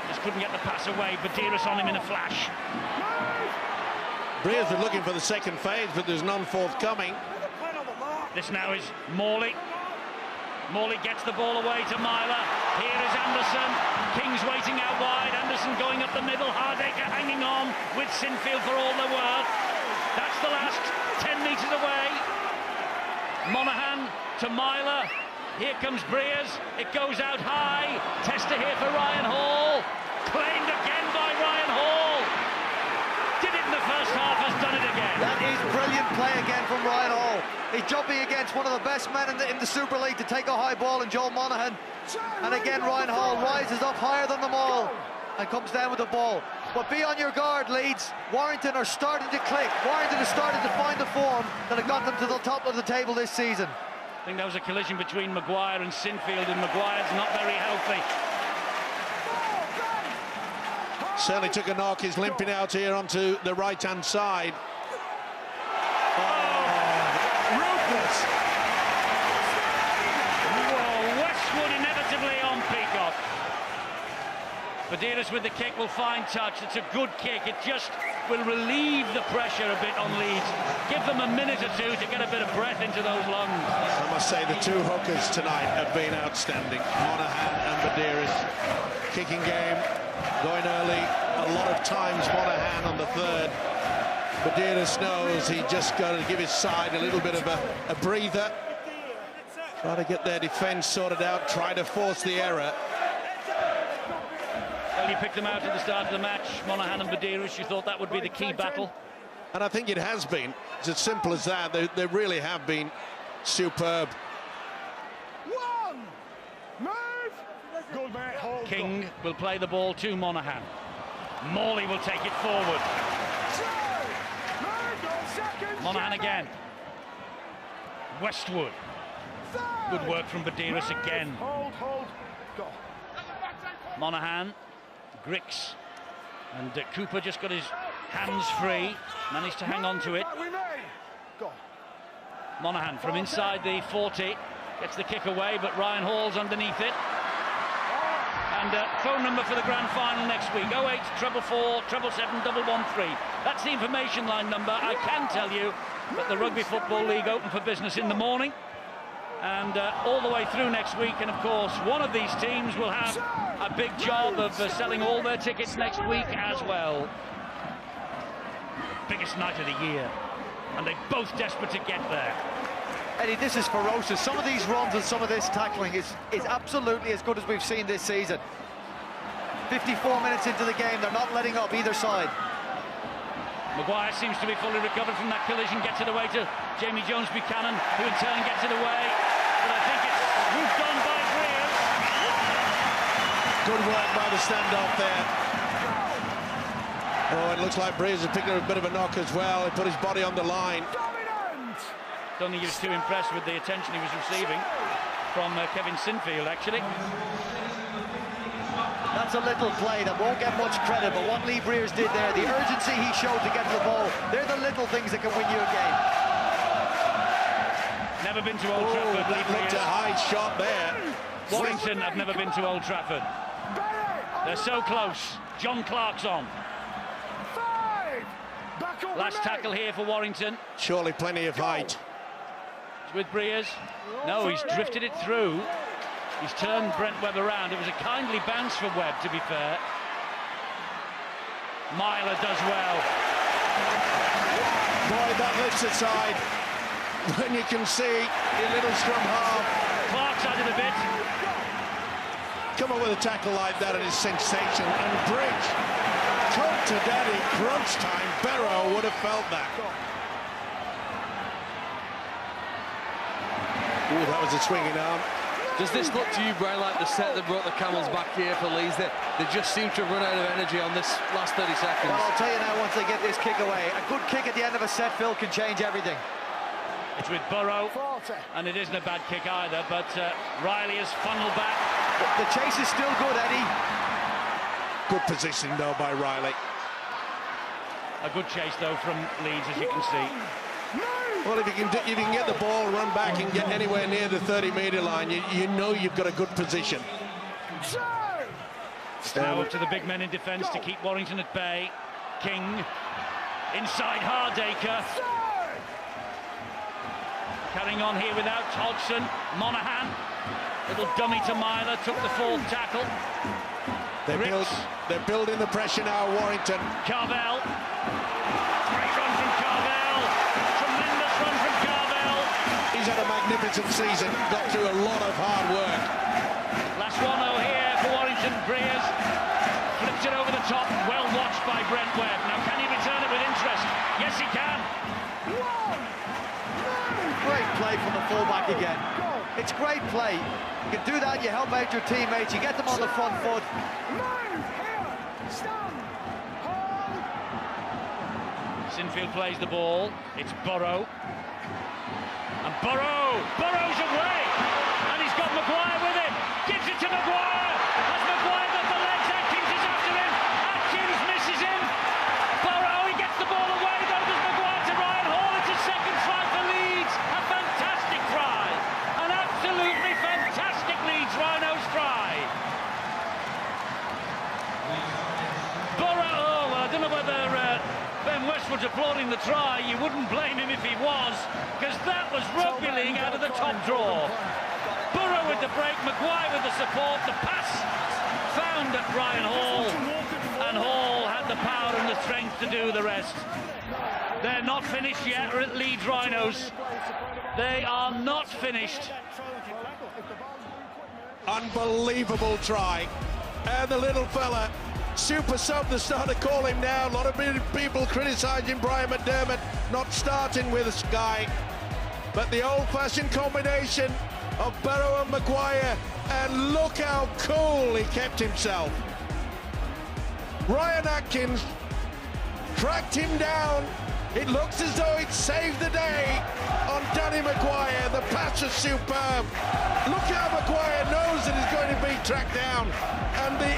just couldn't get the pass away. Badeiros on him in a flash. Breers are looking for the second phase, but there's none forthcoming. This now is Morley. Morley gets the ball away to Myler. Here is Anderson. King's waiting out wide. Anderson going up the middle. Hardacre hanging on with Sinfield for all they're worth. That's the last 10 metres away. Monaghan to Myler. Here comes Breers. It goes out high. Tester here for Ryan Hall. Claimed again by Ryan Hall. Did it in the first half, has done it again. That is brilliant play again from Ryan Hall. He's jumping against one of the best men in the Super League to take a high ball in Joel Monaghan. And again, Ryan Hall rises up higher than them all and comes down with the ball. But be on your guard, Leeds. Warrington are starting to click. Warrington is starting to find the form that have got them to the top of the table this season. I think that was a collision between Maguire and Sinfield, and Maguire's not very healthy. Certainly took a knock. He's limping out here onto the right-hand side. Ruthless. Whoa, Westwood inevitably on Peacock. Badeiros with the kick will find touch. It's a good kick. It just will relieve the pressure a bit on Leeds. Give them a minute or two to get a bit of breath into those lungs. I must say the two hookers tonight have been outstanding. Monaghan and Badeiros. Kicking game going early. A lot of times Monaghan on the third. Badeiros knows he just got to give his side a little bit of a breather. Try to get their defence sorted out. Try to force the error. Well, you picked them out at the start of the match, Monaghan and Badeiros. You thought that would be the key battle? And I think it has been. It's as simple as that. They really have been superb. One. Move. Good, mate. Hold. King will play the ball to Monaghan. Morley will take it forward. Monaghan again. Westwood. Good work from Badeiros again. Hold. Go. Monaghan, Grix, and Cooper just got his hands free, managed to hang on to it. Go. Monaghan from inside the 40 gets the kick away, but Ryan Hall's underneath it. And phone number for the grand final next week: 08 444 777 113. That's the information line number. I can tell you that the Rugby Football League open for business in the morning and all the way through next week. And of course, one of these teams will have a big job of selling all their tickets next week as well. Biggest night of the year, and they're both desperate to get there. Eddie, this is ferocious. Some of these runs and some of this tackling is absolutely as good as we've seen this season. 54 minutes into the game, they're not letting up either side. Maguire seems to be fully recovered from that collision, gets it away to Jamie Jones Buchanan, who in turn gets it away. But I think it's moved on by Breers. Good work by the standoff there. Oh, it looks like Breers has picked up a bit of a knock as well. He put his body on the line. Don't think he was too impressed with the attention he was receiving from Kevin Sinfield, actually. That's a little play that won't get much credit, but what Lee Breers did there, the urgency he showed to get the ball, they're the little things that can win you a game. Never been to Old Trafford. That looked a high shot there. Warrington have never been to Old Trafford. They're so close. John Clark's on. Last tackle here for Warrington. Surely plenty of height. It's with Breers. No, he's drifted it through. He's turned Brent Webb around. It was a kindly bounce for Webb, to be fair. Myler does well. Boy, that lifts it side. When you can see your little scrum half. Clark's added a bit. Come up with a tackle like that, and it's sensational. And Bridge, coat to daddy, crunch time. Barrow would have felt that. Ooh, that was a swinging arm. Does this look to you, Brian, like the set that brought the Camels back here for Leeds? They just seem to have run out of energy on this last 30 seconds. Well, I'll tell you now, once they get this kick away, a good kick at the end of a set, Phil, can change everything. It's with Burrow, and it isn't a bad kick either, but Riley has funneled back. The chase is still good, Eddie. Good positioning, though, by Riley. A good chase, though, from Leeds, as you can see. Well, if you can get the ball, run back and get anywhere near the 30-metre line, you know you've got a good position. Now up to the big men in defence to keep Warrington at bay. King, inside Hardaker. Carrying on here without Hodgson. Monaghan, little dummy to Myler, took the fourth tackle. They're building the pressure now, Warrington. Carvel. Great run from Carvel. Tremendous run from Carvel. He's had a magnificent season, got through a lot of hard work. Last one here for Warrington. Breers flips it over the top. Well watched by Brent Webb. Now can he return it with interest? Yes, he can. Great play from the fullback again. It's great play. You can do that, you help out your teammates, you get them on the front foot. Sinfield plays the ball. It's Burrow. And Burrow's away. And he's got Maguire with him. Gives it to Maguire. Has Maguire got the legs? Atkins is after him. Atkins misses him. Burrow, he gets the ball away. Though does Maguire to Ryan Hall. It's a second try for Leeds. A fantastic try. An absolutely fantastic Leeds Rhinos try. Burrow, oh, well, I don't know whether Ben Westwood's applauding the try. You wouldn't blame him if he was, because that was rugby league out of the top draw. Burrow with the break, Maguire with the support, the pass found at Ryan Hall, and Hall had the power and the strength to do the rest. They're not finished yet at Leeds Rhinos. They are not finished. Unbelievable try. And the little fella, super sub, they're starting to call him now. A lot of people criticising Brian McDermott not starting with this guy. But the old-fashioned combination of Burrow and Maguire, and look how cool he kept himself. Ryan Atkins tracked him down. It looks as though it saved the day on Danny Maguire. The pass was superb. Look how Maguire knows that he's going to be tracked down. And the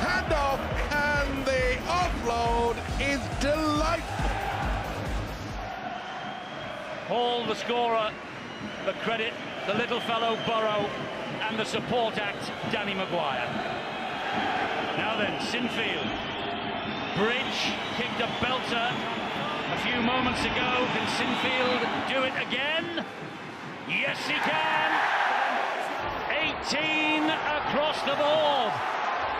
handoff and the offload is delightful. Hall, the scorer, the credit, the little fellow Burrow, and the support act, Danny Maguire. Now then, Sinfield. Bridge kicked a belter a few moments ago. Can Sinfield do it again? Yes, he can. 18 across the board.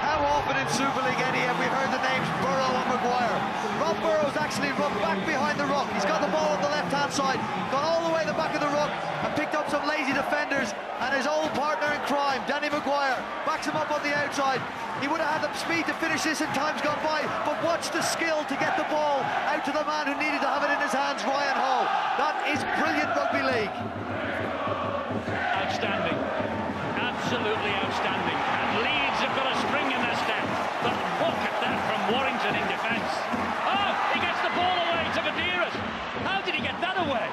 How often in Super League, Eddie, have we heard the names Burrow and Maguire? Rob Burrow's actually run back behind the ruck. He's got the ball on the left-hand side, gone all the way to the back of the ruck and picked up some lazy defenders, and his old partner in crime, Danny Maguire, backs him up on the outside. He would have had the speed to finish this in times gone by, but watch the skill to get the ball out to the man who needed to have it in his hands, Ryan Hall. That is brilliant rugby league. Outstanding. Absolutely outstanding. And Leeds have got a spring in their step. But look at that from Warrington in defence. Oh, he gets the ball away to Medeiros. How did he get that away?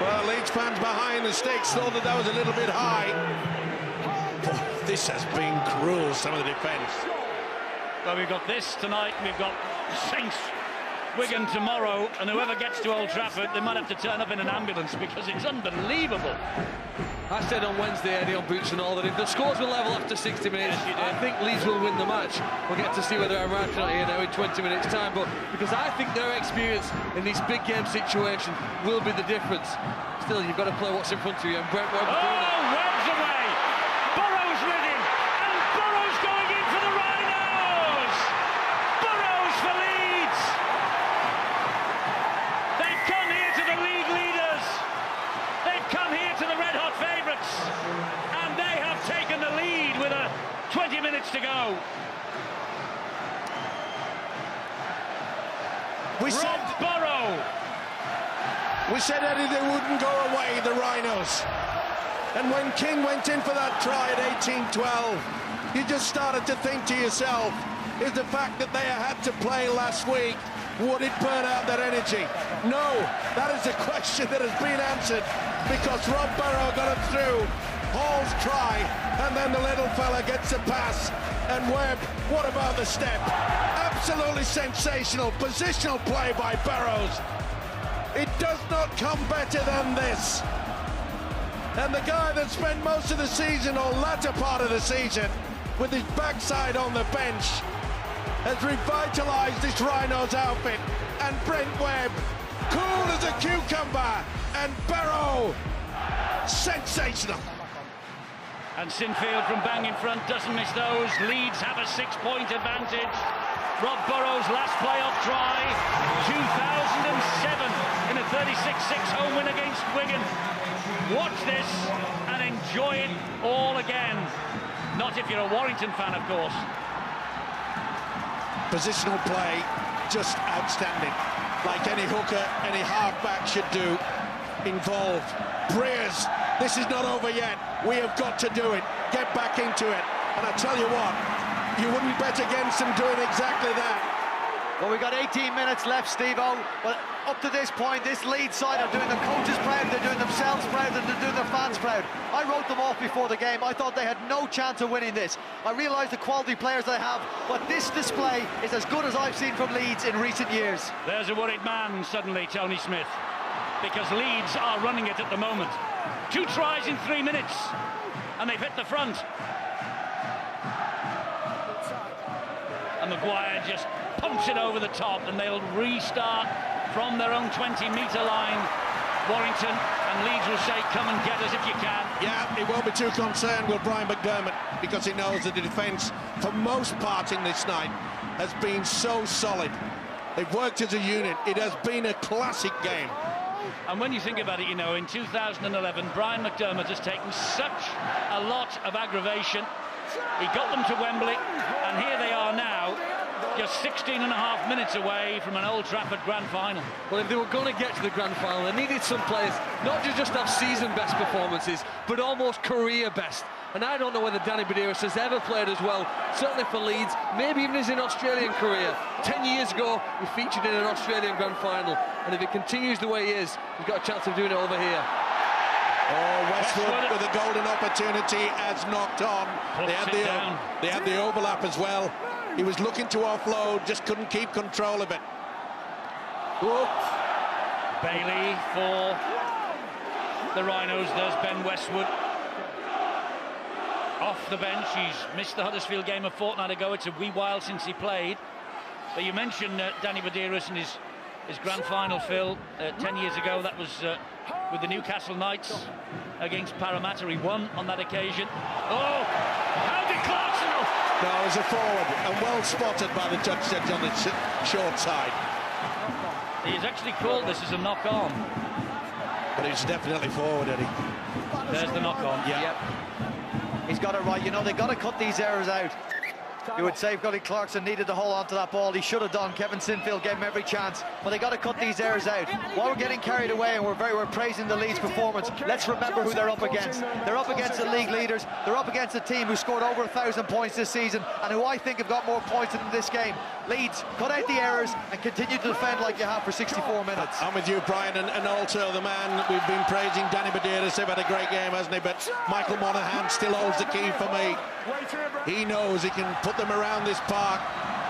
Well, Leeds fans behind the sticks thought that was a little bit high. Oh, this has been cruel, some of the defence. Well, we've got this tonight. We've got Saints Wigan tomorrow, and whoever gets to Old Trafford, they might have to turn up in an ambulance because it's unbelievable. I said on Wednesday, Eddie, on Boots and all, that if the scores will level after 60 minutes, Yes, you did. I think Leeds will win the match. We'll get to see whether I'm right or not here now in 20 minutes' time, but because I think their experience in these big game situations will be the difference. Still, you've got to play what's in front of you, and Brent Webb doing it. Webb's away. Burrow's with him, and Burrow's going in for the Rhinos. Burrow's for Leeds. They've come here to the league leaders. They've come here to the red-hot favourites, and they have taken the lead with 20 minutes to go. We said Rob Burrow. We said, Eddie, they wouldn't go away, the Rhinos. And when King went in for that try at 18-12, you just started to think to yourself, is the fact that they had to play last week, would it burn out that energy? No, that is a question that has been answered because Rob Barrow got it through. Hall's try, and then the little fella gets a pass. And Webb, what about the step? Absolutely sensational positional play by Barrows. It does not come better than this. And the guy that spent most of the season, or latter part of the season, with his backside on the bench, has revitalised this Rhinos outfit. And Brent Webb, cool as a cucumber, and Barrow, sensational. And Sinfield from bang in front doesn't miss those. Leeds have a 6-point advantage. Rob Burrows' last playoff try, 2007 in a 36-6 home win against Wigan. Watch this and enjoy it all again. Not if you're a Warrington fan, of course. Positional play, just outstanding. Like any hooker, any halfback should do. Involved. Breers, this is not over yet. We have got to do it. Get back into it. And I tell you what, you wouldn't bet against them doing exactly that. Well, we've got 18 minutes left, Steve-O. But up to this point, this Leeds side are doing the coaches proud, they're doing themselves proud, and they're doing their fans proud. I wrote them off before the game. I thought they had no chance of winning this. I realise the quality players they have, but this display is as good as I've seen from Leeds in recent years. There's a worried man suddenly, Tony Smith, because Leeds are running it at the moment. 2 tries in 3 minutes, and they've hit the front. And Maguire just pumps it over the top, and they'll restart from their own 20-metre line. Warrington, and Leeds will say, come and get us if you can. Yeah, he won't be too concerned with Brian McDermott, because he knows that the defence, for most part in this night, has been so solid. They've worked as a unit. It has been a classic game. And when you think about it, you know, in 2011, Brian McDermott has taken such a lot of aggravation. He got them to Wembley, and here they are now, just 16.5 minutes away from an Old Trafford Grand Final. Well, if they were going to get to the Grand Final, they needed some players not to just have season-best performances, but almost career-best. And I don't know whether Danny Badeiros has ever played as well, certainly for Leeds, maybe even his Australian career. 10 years ago, he featured in an Australian Grand Final, and if he continues the way he is, he's got a chance of doing it over here. Oh, Westwood with a golden opportunity has knocked on. They had the overlap as well. He was looking to offload, just couldn't keep control of it. Whoa. Bailey for the Rhinos. There's Ben Westwood. Off the bench. He's missed the Huddersfield game a fortnight ago. It's a wee while since he played. But you mentioned Danny Badeiros and his grand final, Phil, 10 years ago. That was with the Newcastle Knights against Parramatta. He won on that occasion. Oh, how did Clarkson... No, it was a forward, and well spotted by the judge on the short side. He's actually called this as a knock-on. But it's definitely forward, Eddie. There's the knock-on. Yeah. Yep. He's got it right. You know, they've got to cut these errors out. You would say Gully Clarkson needed to hold on to that ball. He should have done. Kevin Sinfield gave him every chance, but they got to cut these errors out. While we're getting carried away and we're praising the Leeds performance, let's remember who they're up against. They're up against the league leaders. They're up against a team who scored over 1,000 points this season and who I think have got more points in this game. Leeds, cut out the errors and continue to defend like you have for 64 minutes. I'm with you, Brian, and also the man we've been praising, Danny Badeiros. They've had a great game, hasn't he? But Michael Monaghan still holds the key for me. He knows he can put them around this park.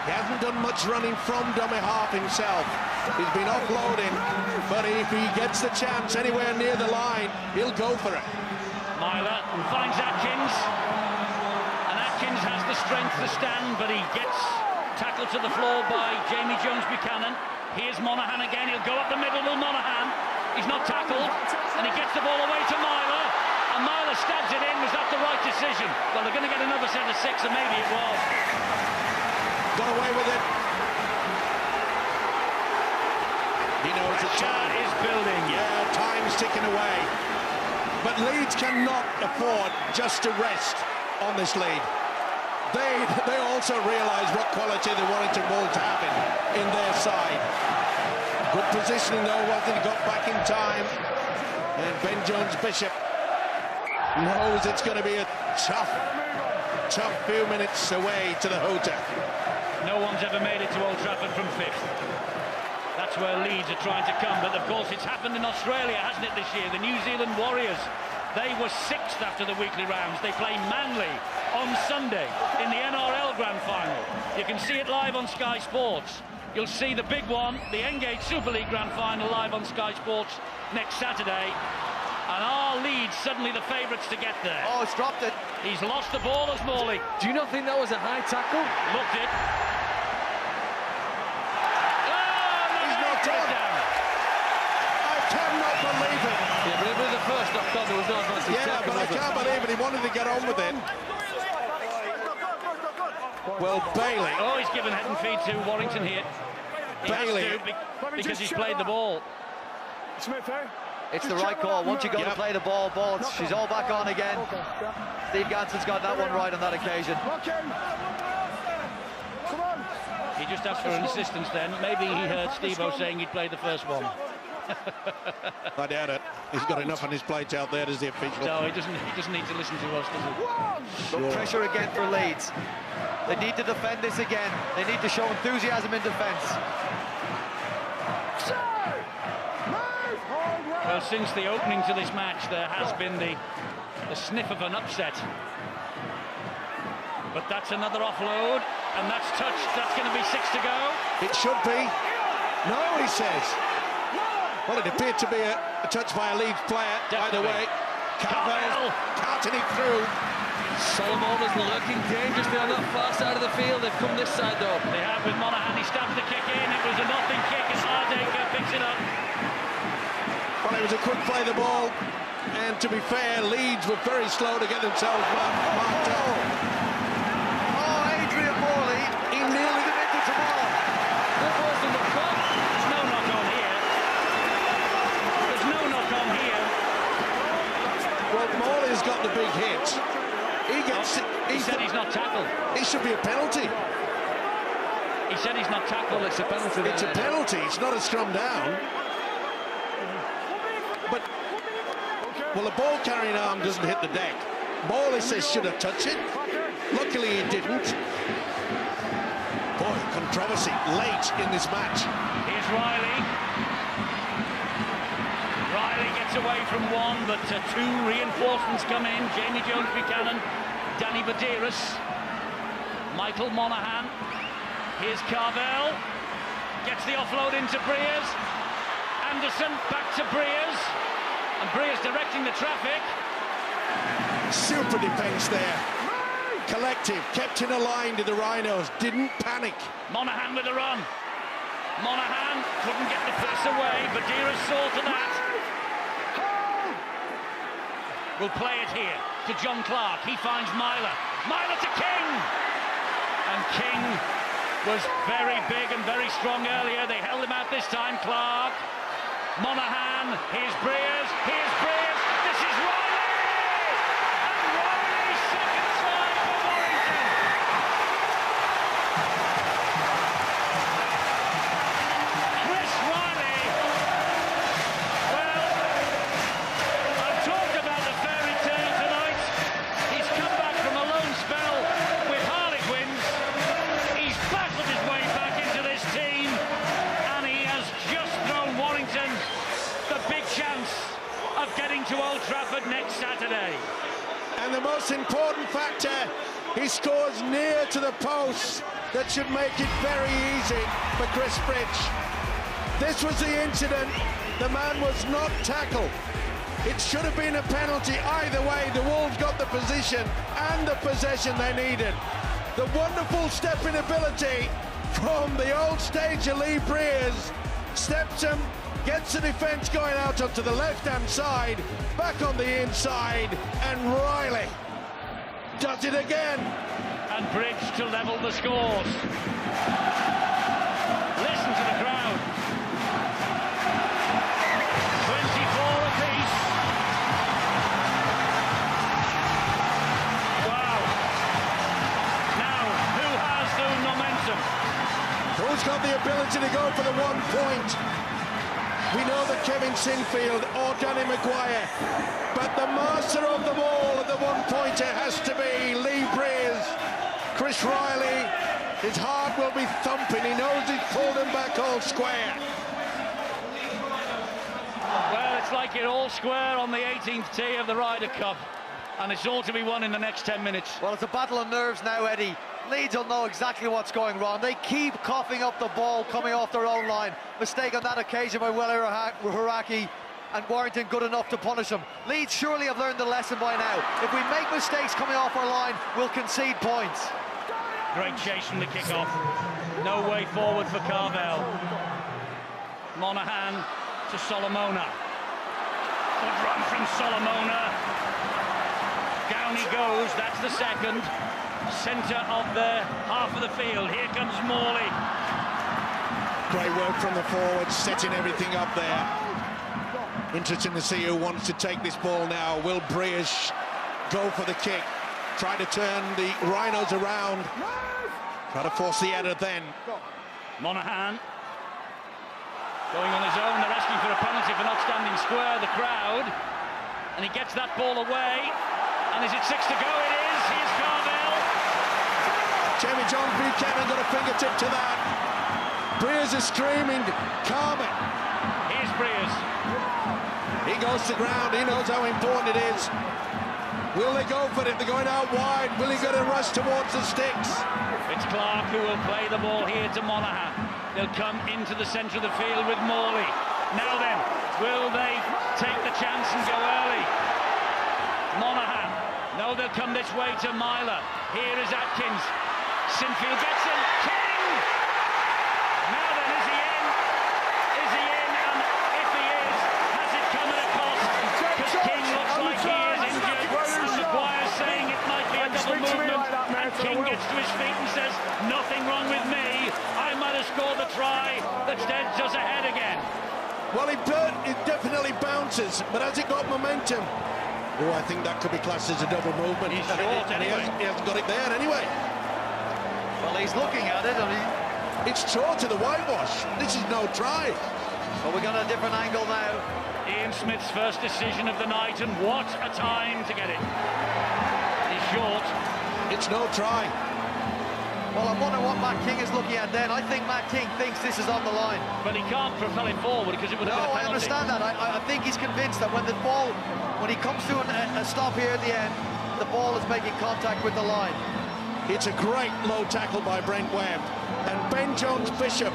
He hasn't done much running from dummy half himself. He's been offloading, but if he gets the chance anywhere near the line, he'll go for it. Myler finds Atkins, and Atkins has the strength to stand, but he gets tackled to the floor by Jamie Jones-Buchanan. Here's Monaghan again. He'll go up the middle with Monaghan. He's not tackled, and he gets the ball away to Myler. And Myler stabs it in. Was that the right decision? Well, they're going to get another set of 6, and maybe it was. Got away with it. He knows the time is building. Yeah, time's ticking away. But Leeds cannot afford just to rest on this lead. They also realise what quality the Warrington Wolves have in their side. Good positioning though, wasn't he? Got back in time. And Ben Jones-Bishop knows it's going to be a tough few minutes away to the Hota. No one's ever made it to Old Trafford from 5th. That's where Leeds are trying to come, but of course it's happened in Australia, hasn't it, this year? The New Zealand Warriors, they were 6th after the weekly rounds. They play Manly on Sunday in the NRL Grand Final. You can see it live on Sky Sports. You'll see the big one, the Engage Super League Grand Final, live on Sky Sports next Saturday. And are Leeds suddenly the favourites to get there? Oh, it's dropped it. He's lost the ball as Morley. Do you not think that was a high tackle? Looked it. I cannot believe it. Yeah, but with the first knock on, there was no advantage. Yeah, but I can't believe it. He wanted to get on with it. Well, Bailey. Oh, he's given head and feet to Warrington here. He Bailey. has to, because he's played the ball. Smith, eh? It's the right call. Once you go to play the ball, she's all back on again. Steve Ganson's got that one right on that occasion. Come on. He just asked for an assistance then. Maybe he heard Steve-O saying he'd played the first one. I doubt it. He's got enough on his plate out there as the official. No, he doesn't need to listen to us, does he? But pressure again for Leeds. They need to defend this again. They need to show enthusiasm in defence. Well, since the opening to this match, there has been the sniff of an upset. But that's another offload, and that's touched. That's going to be 6 to go. It should be. No, he says. Well, it appeared to be a touch by a Leeds player. Definitely. Either way, Carvel carting it through. Solomon is lurking dangerously on that far side of the field. They've come this side, though. They have with Monaghan. He stabs the kick in. It was a nothing kick, and Hardaker picks it up. Well, it was a quick play the ball, and to be fair, Leeds were very slow to get themselves marked up. Oh, Adrian Morley. He nearly did it tomorrow. There was the knock on. There's no knock on here. There's no knock on here. Well, Morley's got the big hit. He said he's not tackled. It should be a penalty. He said he's not tackled. It's a penalty. It's a penalty. It's not a scrum down. But, well, the ball carrying arm doesn't hit the deck. Morley says should have touched it. Luckily, he didn't. Boy, controversy late in this match. Here's Riley. Riley gets away from one, but 2 reinforcements come in. Jamie Jones-Buchanan, Danny Badiris, Michael Monaghan. Here's Carvel. Gets the offload into Breers. Anderson back to Breers. And Breers directing the traffic. Super defence there. Collective, kept in a line to the Rhinos, didn't panic. Monaghan with a run. Monaghan couldn't get the pass away, but Badiris saw to that. We'll play it here to John Clark. He finds Myler. Myler to King. And King was very big and very strong earlier. They held him out this time. Clark. Monaghan. Here's Breers. Here's Breers. This is Riley. And Riley's second try for Warrington. Chris Riley. Well, I've talked about the fairy tale tonight. He's come back from a lone spell with Harlequins. He's battled his way back into this team, and he has just thrown Warrington the big chance of getting to Old Trafford next Saturday. And the most important factor, he scores near to the post. That should make it very easy for Chris Bridge. This was the incident. The man was not tackled. It should have been a penalty either way. The Wolves got the position and the possession they needed. The wonderful stepping ability from the old stager Lee Breers. Steps him, gets the defence going out onto the left-hand side, back on the inside, and Riley does it again. And Bridge to level the scores. Listen to the crowd. 24 apiece. Wow. Now, who has the momentum? Who's got the ability to go for the 1 point? We know that Kevin Sinfield or Danny Maguire, but the master of them all at the one-pointer has to be Lee Briers. Chris Riley, his heart will be thumping. He knows he's pulled him back all square. Well, it's like you're all square on the 18th tee of the Ryder Cup, and it's all to be won in the next 10 minutes. Well, it's a battle of nerves now, Eddie. Leeds will know exactly what's going wrong. They keep coughing up the ball coming off their own line. Mistake on that occasion by Welle Haraki, and Warrington good enough to punish him. Leeds surely have learned the lesson by now. If we make mistakes coming off our line, we'll concede points. Great chase from the kick-off. No way forward for Carvel. Monaghan to Solomona. Good run from Solomona. Down he goes, that's the second. Centre of the half of the field. Here comes Morley. Great work from the forwards, setting everything up there. Interesting to see who wants to take this ball now. Will Briers go for the kick? Try to turn the Rhinos around. Try to force the header then. Monaghan going on his own. They're asking for a penalty for not standing square, the crowd. And he gets that ball away. And is it 6 to go? It is. Here's Carvel. Jamie Jones Buchanan got a fingertip to that. Briers is screaming, calm it. Here's Briers. He goes to ground. He knows how important it is. Will they go for it? They're going out wide. Will he get a rush towards the sticks? It's Clark who will play the ball here to Monaghan. They'll come into the centre of the field with Morley. Now then, will they take the chance and go early? Monaghan. No, they'll come this way to Myler. Here is Atkins. Sinfield gets him. King! Now then, is he in? Is he in? And if he is, has it come at a cost? Because King looks like he is injured. And Maguire's saying it might be a double movement. And King gets to his feet and says, nothing wrong with me. I might have scored the try that sends us ahead again. Well, it definitely bounces, but has it got momentum? Oh, I think that could be classed as a double movement. He's short anyway. He hasn't got it there anyway. Well, he's looking at it. It's short to the whitewash. This is no try. But we got a different angle now. Ian Smith's first decision of the night, and what a time to get it. He's short. It's no try. Well, I'm wondering what Matt King is looking at then. I think Matt King thinks this is on the line. But he can't propel it forward because it would have been a penalty. I understand that. I think he's convinced that when he comes to a stop here at the end, the ball is making contact with the line. It's a great low tackle by Brent Webb. And Ben Jones-Bishop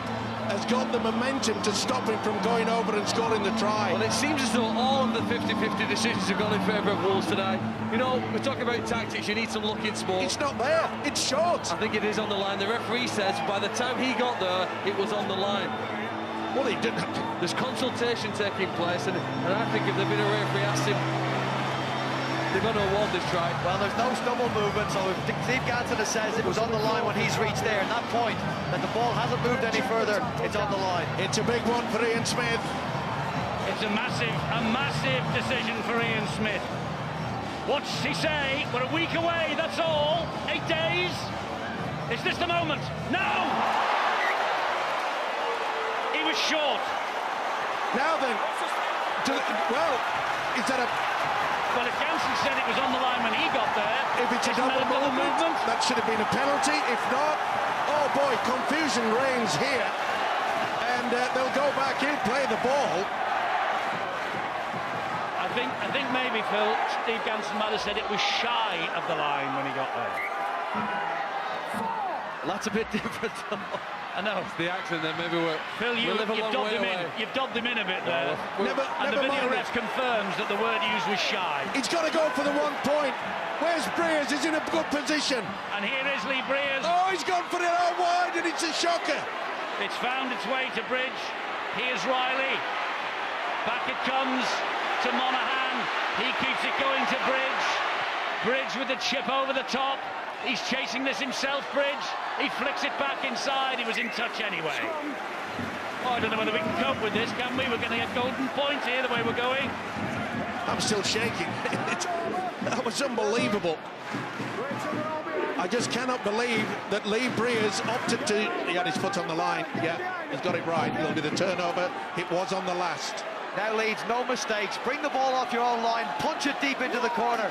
has got the momentum to stop him from going over and scoring the try. Well, it seems as though all of the 50-50 decisions have gone in favour of Wolves today. You know, we're talking about tactics, you need some luck in sport. It's not there, it's short. I think it is on the line. The referee says by the time he got there, it was on the line. Well, he didn't. There's consultation taking place, and I think if there'd been a referee asked him, they're going to award this try. Well, there's no double movement, so if Steve Ganson says it was on the line when he's reached there, and that point, that the ball hasn't moved any further, it's on the line. It's a big one for Ian Smith. It's a massive decision for Ian Smith. What's he say? We're a week away, that's all. 8 days. Is this the moment? No! He was short. Now then, well, is that a... Well, if Jansen said it was on the line when he got there, if it's a double movement, that should have been a penalty. If not, oh boy, confusion reigns here. And they'll go back in, play the ball. I think maybe, Phil, Steve Ganson might have said it was shy of the line when he got there. Well, that's a bit different. I know. It's the accent then, maybe Phil, you've dubbed him in. You've dubbed him in a bit there. And the video ref confirms that the word used was shy. He's got to go for the 1 point. Where's Briers? He's in a good position. And here is Lee Briers. Oh, he's gone for it out wide, and it's a shocker. It's found its way to Bridge. Here's Riley. Back it comes to Monaghan. He keeps it going to Bridge. Bridge with the chip over the top. He's chasing this himself, Bridge. He flicks it back inside. He was in touch anyway. Oh, I don't know whether we can cope with this, can we? We're going to get golden points here, the way we're going. I'm still shaking. That was unbelievable. I just cannot believe that Lee Breers opted to... He had his foot on the line. Yeah, he's got it right. It'll be the turnover. It was on the last. Now Leeds, no mistakes. Bring the ball off your own line. Punch it deep into the corner.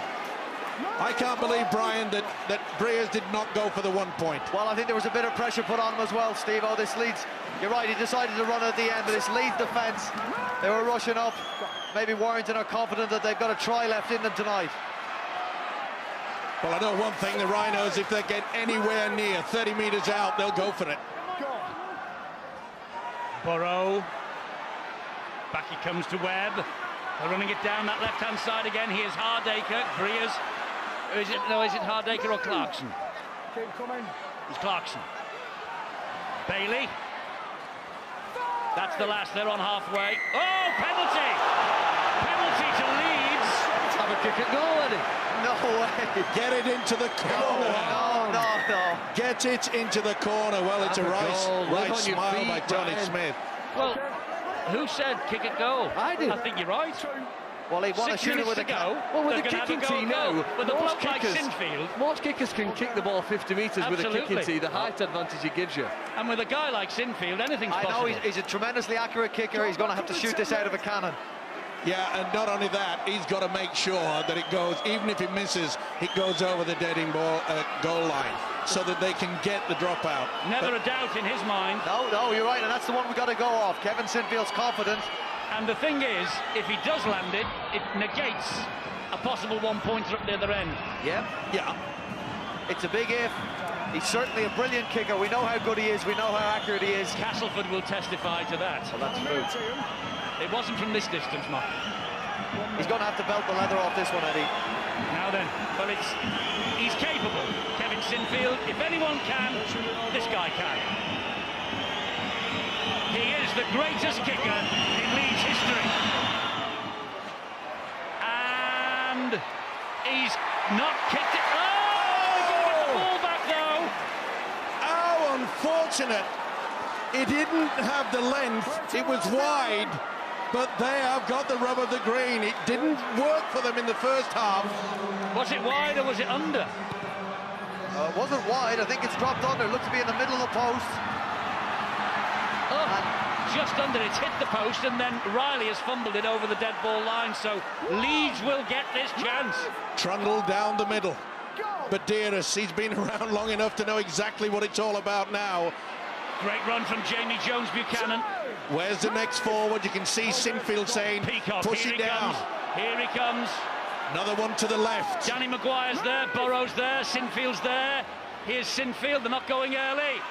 I can't believe, Brian, that Breers did not go for the 1 point. Well, I think there was a bit of pressure put on him as well, Steve. Oh, this Leeds... You're right, he decided to run at the end, but this Leeds defence, they were rushing up. Maybe Warrington are confident that they've got a try left in them tonight. Well, I know one thing, the Rhinos, if they get anywhere near 30 metres out, they'll go for it. Burrow. Back he comes to Webb. They're running it down that left-hand side again. Here's Hardaker, Breers. Is it Hardaker or Clarkson? Keep coming. It's Clarkson. Bailey. That's the last, they're on halfway. Oh, penalty! Penalty to Leeds. Have a kick at goal, Eddie. No way. Get it into the corner. No. Get it into the corner. Well, it's a right smile by Tony Smith. Well, who said kick at goal? I did. I think you're right. Well, he want to 6 shoot it minutes with a to go. Well, with They're the gonna kicking have a tee go. now, With a bloke like Sinfield. Most kickers can kick the ball 50 metres with a kicking tee, the height advantage it gives you. And with a guy like Sinfield, anything's I possible. know he's a tremendously accurate kicker. He's going to have to shoot this out of a cannon. Yeah, and not only that, he's got to make sure that it goes, even if he misses, it goes over the deading goal line, so that they can get the dropout. Never a doubt in his mind. No, you're right, and that's the one we got to go off. Kevin Sinfield's confident. And the thing is, if he does land it, it negates a possible 1-pointer at the other end. Yeah. It's a big if. He's certainly a brilliant kicker. We know how good he is. We know how accurate he is. Castleford will testify to that. Well, that's true. It wasn't from this distance, Mark. He's going to have to belt the leather off this one, Eddie. Now then, well, he's capable. Kevin Sinfield, if anyone can, this guy can. He is the greatest kicker in Leeds history. And he's not kicked it. Oh, he's going to get the ball back, though. How unfortunate. It didn't have the length. It was wide. But they have got the rub of the green. It didn't work for them in the first half. Was it wide or was it under? It wasn't wide. I think it's dropped under. It looked to be in the middle of the post. Just under, it's hit the post, and then Riley has fumbled it over the dead ball line, so Leeds will get this chance. Trundle down the middle. But Dearest, he's been around long enough to know exactly what it's all about now. Great run from Jamie Jones Buchanan. Where's the next forward? You can see Sinfield saying, Peacock, push it down. Here he comes. Another one to the left. Danny Maguire's there, Burrow's there, Sinfield's there. Here's Sinfield, they're not going early.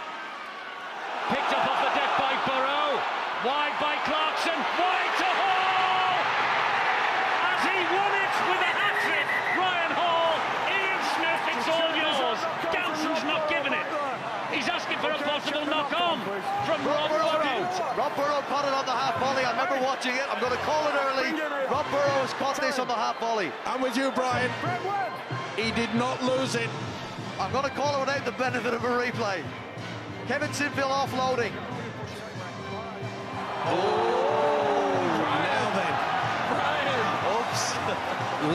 Picked up off the deck by Burrow. Wide by Clarkson. Wide to Hall! As he won it with a hat-trick, Ryan Hall. Ian Smith, it's all yours. Ganson's not giving it. He's asking for a possible knock-on from Rob Burrow. Rob Burrow caught it on the half volley. I remember watching it. I'm going to call it early. Rob Burrow has caught this on the half volley. I'm with you, Brian. He did not lose it. I'm going to call it without the benefit of a replay. Kevin Sinfield offloading. Now then. Oops.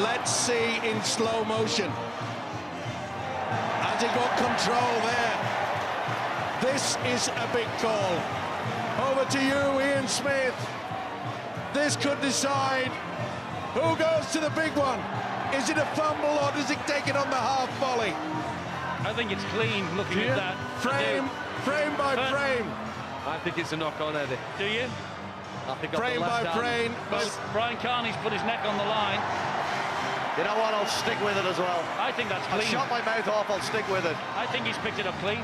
Let's see in slow motion. Has he got control there? This is a big call. Over to you, Ian Smith. This could decide who goes to the big one. Is it a fumble or does it take it on the half volley? I think it's clean looking at that. Frame by frame. I think it's a knock-on, Eddie. Do you? I think Frame by frame. Well, Brian Carney's put his neck on the line. You know what? I'll stick with it as well. I think that's I clean. shot my mouth off. I'll stick with it. I think he's picked it up clean.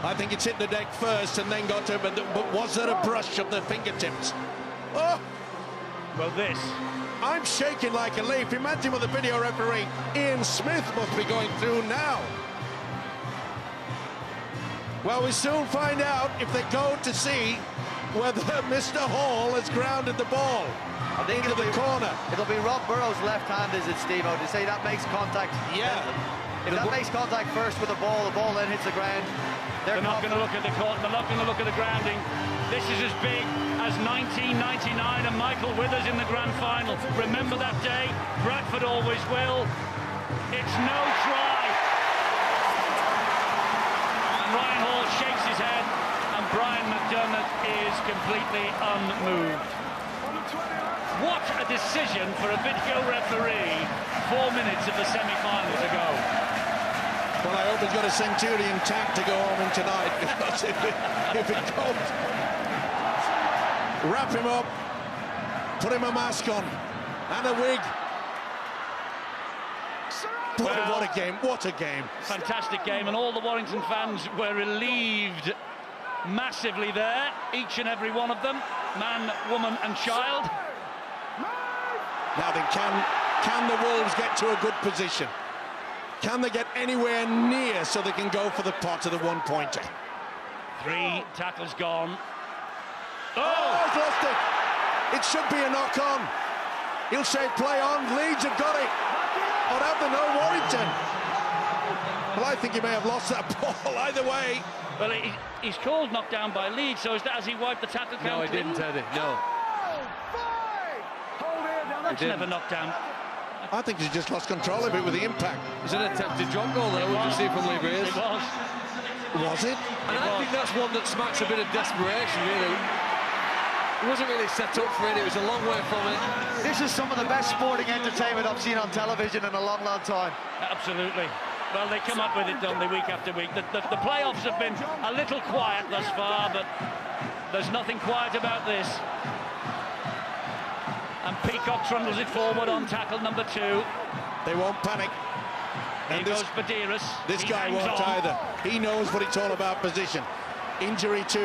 I think it's hit the deck first and then got to, but was there a brush of the fingertips? Oh! Well, this. I'm shaking like a leaf. Imagine what the video referee, Ian Smith, must be going through now. Well, we soon find out if they go to see whether Mr. Hall has grounded the ball into the corner. It'll be Rob Burrow's left hand, is it, Steve-O? To say that makes contact. Yeah. If that makes contact first with the ball then hits the ground. They're not going to look at the court. They're not going to look at the grounding. This is as big as 1999 and Michael Withers in the grand final. Remember that day? Bradford always will. It's no try. Sinfield shakes his head, and Brian McDermott is completely unmoved. What a decision for a video referee 4 minutes of the semi-final to go. Well, I hope he's got a Centurion tack to go home in tonight, because if it goes, wrap him up, put him a mask on and a wig. Boy, Well, what a game, what a game. Fantastic game, and all the Warrington fans were relieved massively there, each and every one of them, man, woman and child. Now then, can the Wolves get to a good position? Can they get anywhere near so they can go for the pot of the one-pointer? 3 tackles gone. Oh, he's lost it. It should be a knock-on. He'll say play on. Leeds have got it. Or have they? No, Warrington. Well, I think he may have lost that ball either way. Well, he's called knocked down by Leeds, so has he wiped the tackle count? No, he didn't, Eddie. No. That's never knocked down. I think he's just lost control of it with the impact. It was an attempted drop goal there, we can see from Lee Breers. It was. Was it? And I think that's one that smacks a bit of desperation, really. It wasn't really set up for it, it was a long way from it. This is some of the best sporting entertainment I've seen on television in a long, long time. Absolutely. Well, they come up with it, don't they, week after week. The playoffs have been a little quiet thus far, but there's nothing quiet about this. And Peacock trundles it forward on tackle number 2. They won't panic. Here goes Badiris. This He guy hangs won't on. either. He knows what it's all about, position. Injury to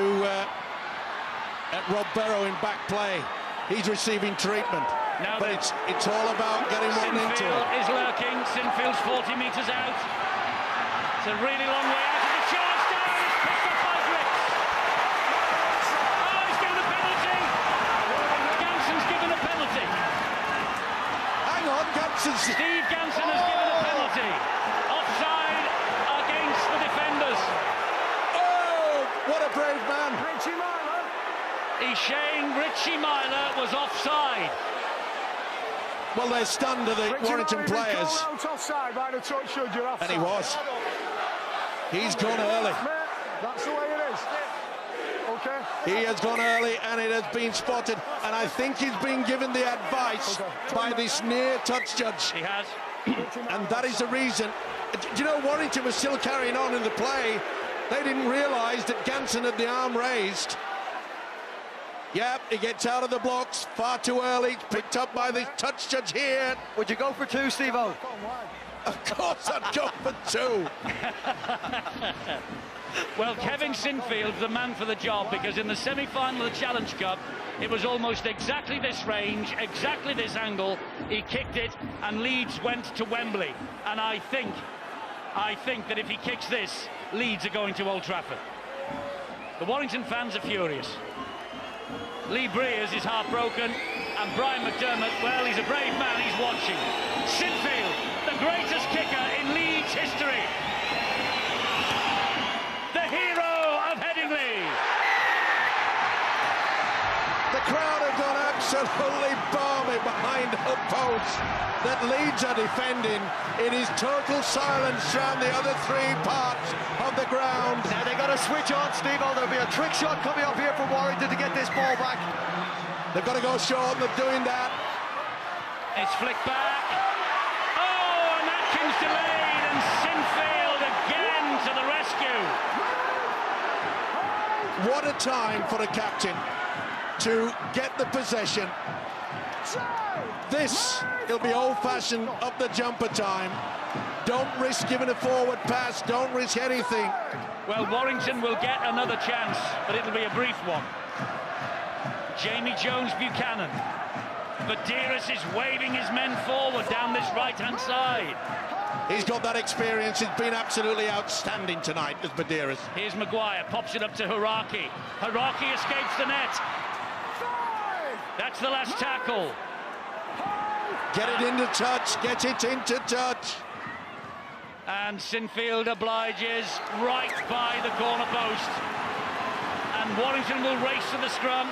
Rob Barrow in back play. He's receiving treatment. Now but it's all about getting one into it. Sinfield is lurking. Sinfield's 40 metres out. It's a really long way out of the charge down. It's picked up by Grits. Oh, he's given a penalty. Ganson's given a penalty. Hang on, Ganson. Steve Ganson has given a penalty. Offside against the defenders. Oh, what a brave man. He's saying Richie Myler was offside. Well, they're stunned, are the Warrington players. And he was. He's gone early. That's the way it is. Okay. He has gone early and it has been spotted. And I think he's been given the advice by this near touch judge. He has. And that is the reason. Do you know, Warrington was still carrying on in the play. They didn't realise that Ganson had the arm raised. Yep, he gets out of the blocks far too early. Picked up by the touch judge here. Would you go for 2, Steve-O? Of course I'd go for 2. Well, Kevin Sinfield's the man for the job, because in the semi-final of the Challenge Cup, it was almost exactly this range, exactly this angle. He kicked it, and Leeds went to Wembley. And I think that if he kicks this, Leeds are going to Old Trafford. The Warrington fans are furious. Lee Breers is heartbroken, and Brian McDermott, well, he's a brave man, he's watching. Sinfield, the greatest kicker in Leeds history. The hero of Headingley. The crowd have gone absolutely balmy behind the post that Leeds are defending. It is total silence around the other 3 parts of the ground. Now they got to switch on, Steve-O. There'll be a trick shot coming up here for Warrington to get this ball back. They've got to go short, and they're doing that. It's flicked back. Oh, and Atkins delayed, and Sinfield again to the rescue. What a time for the captain to get the possession. This, it'll be old-fashioned up the jumper time. Don't risk giving a forward pass, don't risk anything. Well, Warrington will get another chance, but it'll be a brief one. Jamie Jones-Buchanan. Badiris is waving his men forward down this right-hand side. He's got that experience. He's been absolutely outstanding tonight, as Badiris. Here's Maguire, pops it up to Haraki. Haraki escapes the net. That's the last tackle. Get it into touch, get it into touch. And Sinfield obliges right by the corner post. And Warrington will race to the scrum.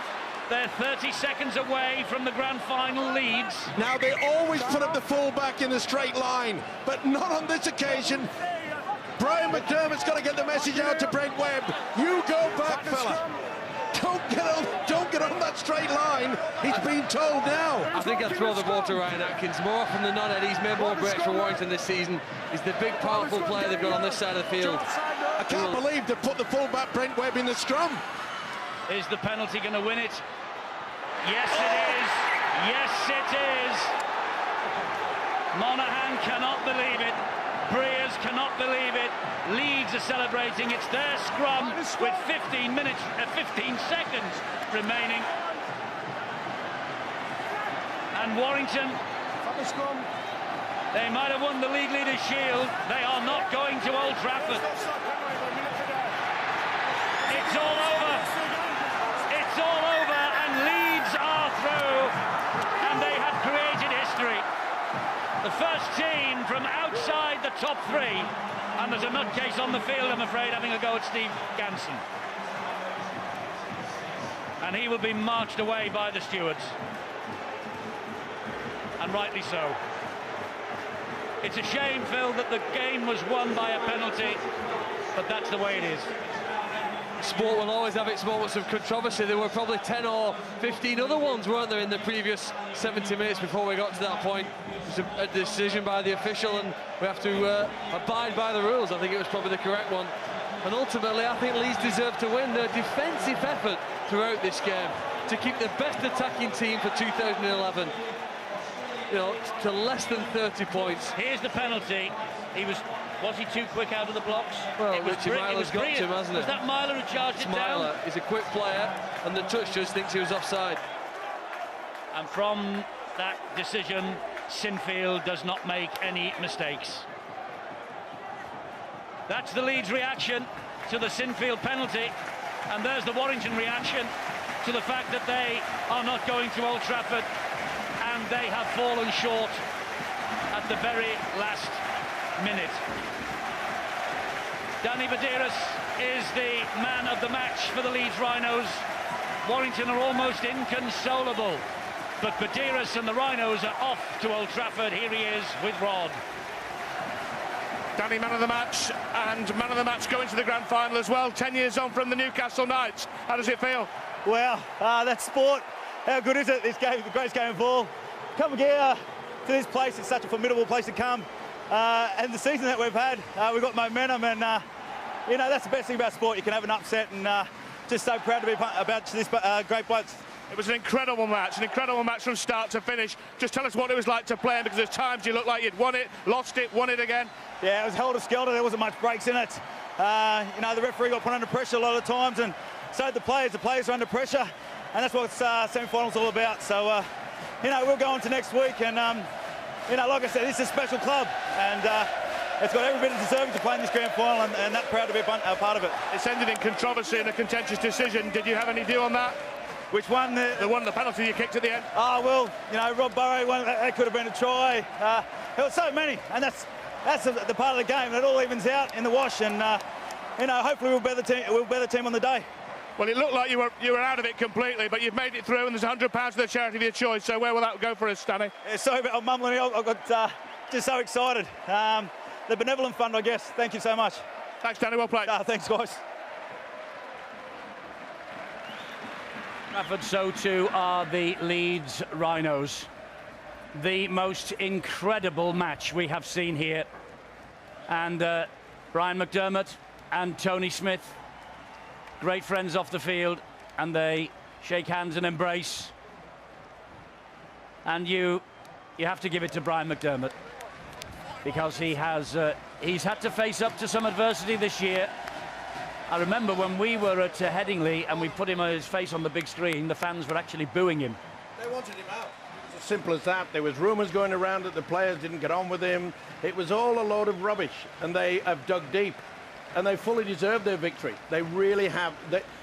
They're 30 seconds away from the grand final leads. Now, they always put up the full-back in a straight line, but not on this occasion. Brian McDermott's got to get the message out to Brent Webb. You go back, fella. Don't get on that straight line. He's been told now. I think I'd throw the ball to Ryan Atkins. More often than not, Eddie's made more breaks for Warrington this season. He's the big, powerful player they've got on this side of the field. I can't believe they put the fullback Brent Webb in the scrum. Is the penalty going to win it? Yes, it is. Yes, it is. Monaghan cannot believe it. Breers cannot believe it. Leeds are celebrating. It's their scrum with 15 seconds remaining. And Warrington, they might have won the League Leaders' Shield. They are not going to Old Trafford. It's all over. It's all over, and Leeds are through, and they have created history. The first team from outside the top three, and there's a nutcase on the field, I'm afraid, having a go at Steve Ganson. And he will be marched away by the stewards. And rightly so. It's a shame, Phil, that the game was won by a penalty, but that's the way it is. Sport will always have its moments of controversy. There were probably 10 or 15 other ones, weren't there, in the previous 70 minutes before we got to that point. It was a decision by the official, and we have to abide by the rules. I think it was probably the correct one. And ultimately, I think Leeds deserved to win. Their defensive effort throughout this game to keep the best attacking team for 2011, to less than 30 points. Here's the penalty. Was he too quick out of the blocks? Well, Richie Myler's got to him, hasn't it? Was that Myler who charged it down? He's a quick player, and the touch judge thinks he was offside. And from that decision, Sinfield does not make any mistakes. That's the Leeds reaction to the Sinfield penalty, and there's the Warrington reaction to the fact that they are not going to Old Trafford, and they have fallen short at the very last minute. Danny Badeiras is the man of the match for the Leeds Rhinos. Warrington are almost inconsolable, but Badeiras and the Rhinos are off to Old Trafford. Here he is with Rod. Danny, man of the match, and man of the match going to the grand final as well, 10 years on from the Newcastle Knights. How does it feel? Well, that's sport. How good is it? This game, the greatest game of all. Come here to this place. It's such a formidable place to come. And the season that we've had, we've got momentum, and that's the best thing about sport. You can have an upset, and just so proud to be about this great blokes. It was an incredible match from start to finish. Just tell us what it was like to play, because there's times you looked like you'd won it, lost it, won it again. Yeah, it was helter-skelter. There wasn't much breaks in it. The referee got put under pressure a lot of times, and so did the players. The players were under pressure, and that's what semi-finals all about. So, we'll go on to next week, and like I said, this is a special club, and it's got every bit of deserving to play in this grand final, and that proud to be a part of it. It's ended in controversy and a contentious decision. Did you have any view on that? Which one? The penalty you kicked at the end. Oh, well, Rob Burrow, that could have been a try. There were so many, and that's the part of the game. It all evens out in the wash, and hopefully we'll better the team on the day. Well, it looked like you were out of it completely, but you've made it through, and there's £100 for the charity of your choice. So where will that go for us, Danny? Yeah, sorry about mumbling. I got just so excited. The benevolent fund, I guess. Thank you so much. Thanks, Danny. Well played. Thanks, guys. Trafford, so too are the Leeds Rhinos. The most incredible match we have seen here. And Brian McDermott and Tony Smith, great friends off the field, and they shake hands and embrace. And you have to give it to Brian McDermott, because he's had to face up to some adversity this year. I remember when we were at Headingley and we put his face on the big screen, the fans were actually booing him. They wanted him out. It was as simple as that. There was rumours going around that the players didn't get on with him. It was all a load of rubbish, and they have dug deep, and they fully deserve their victory. They really have.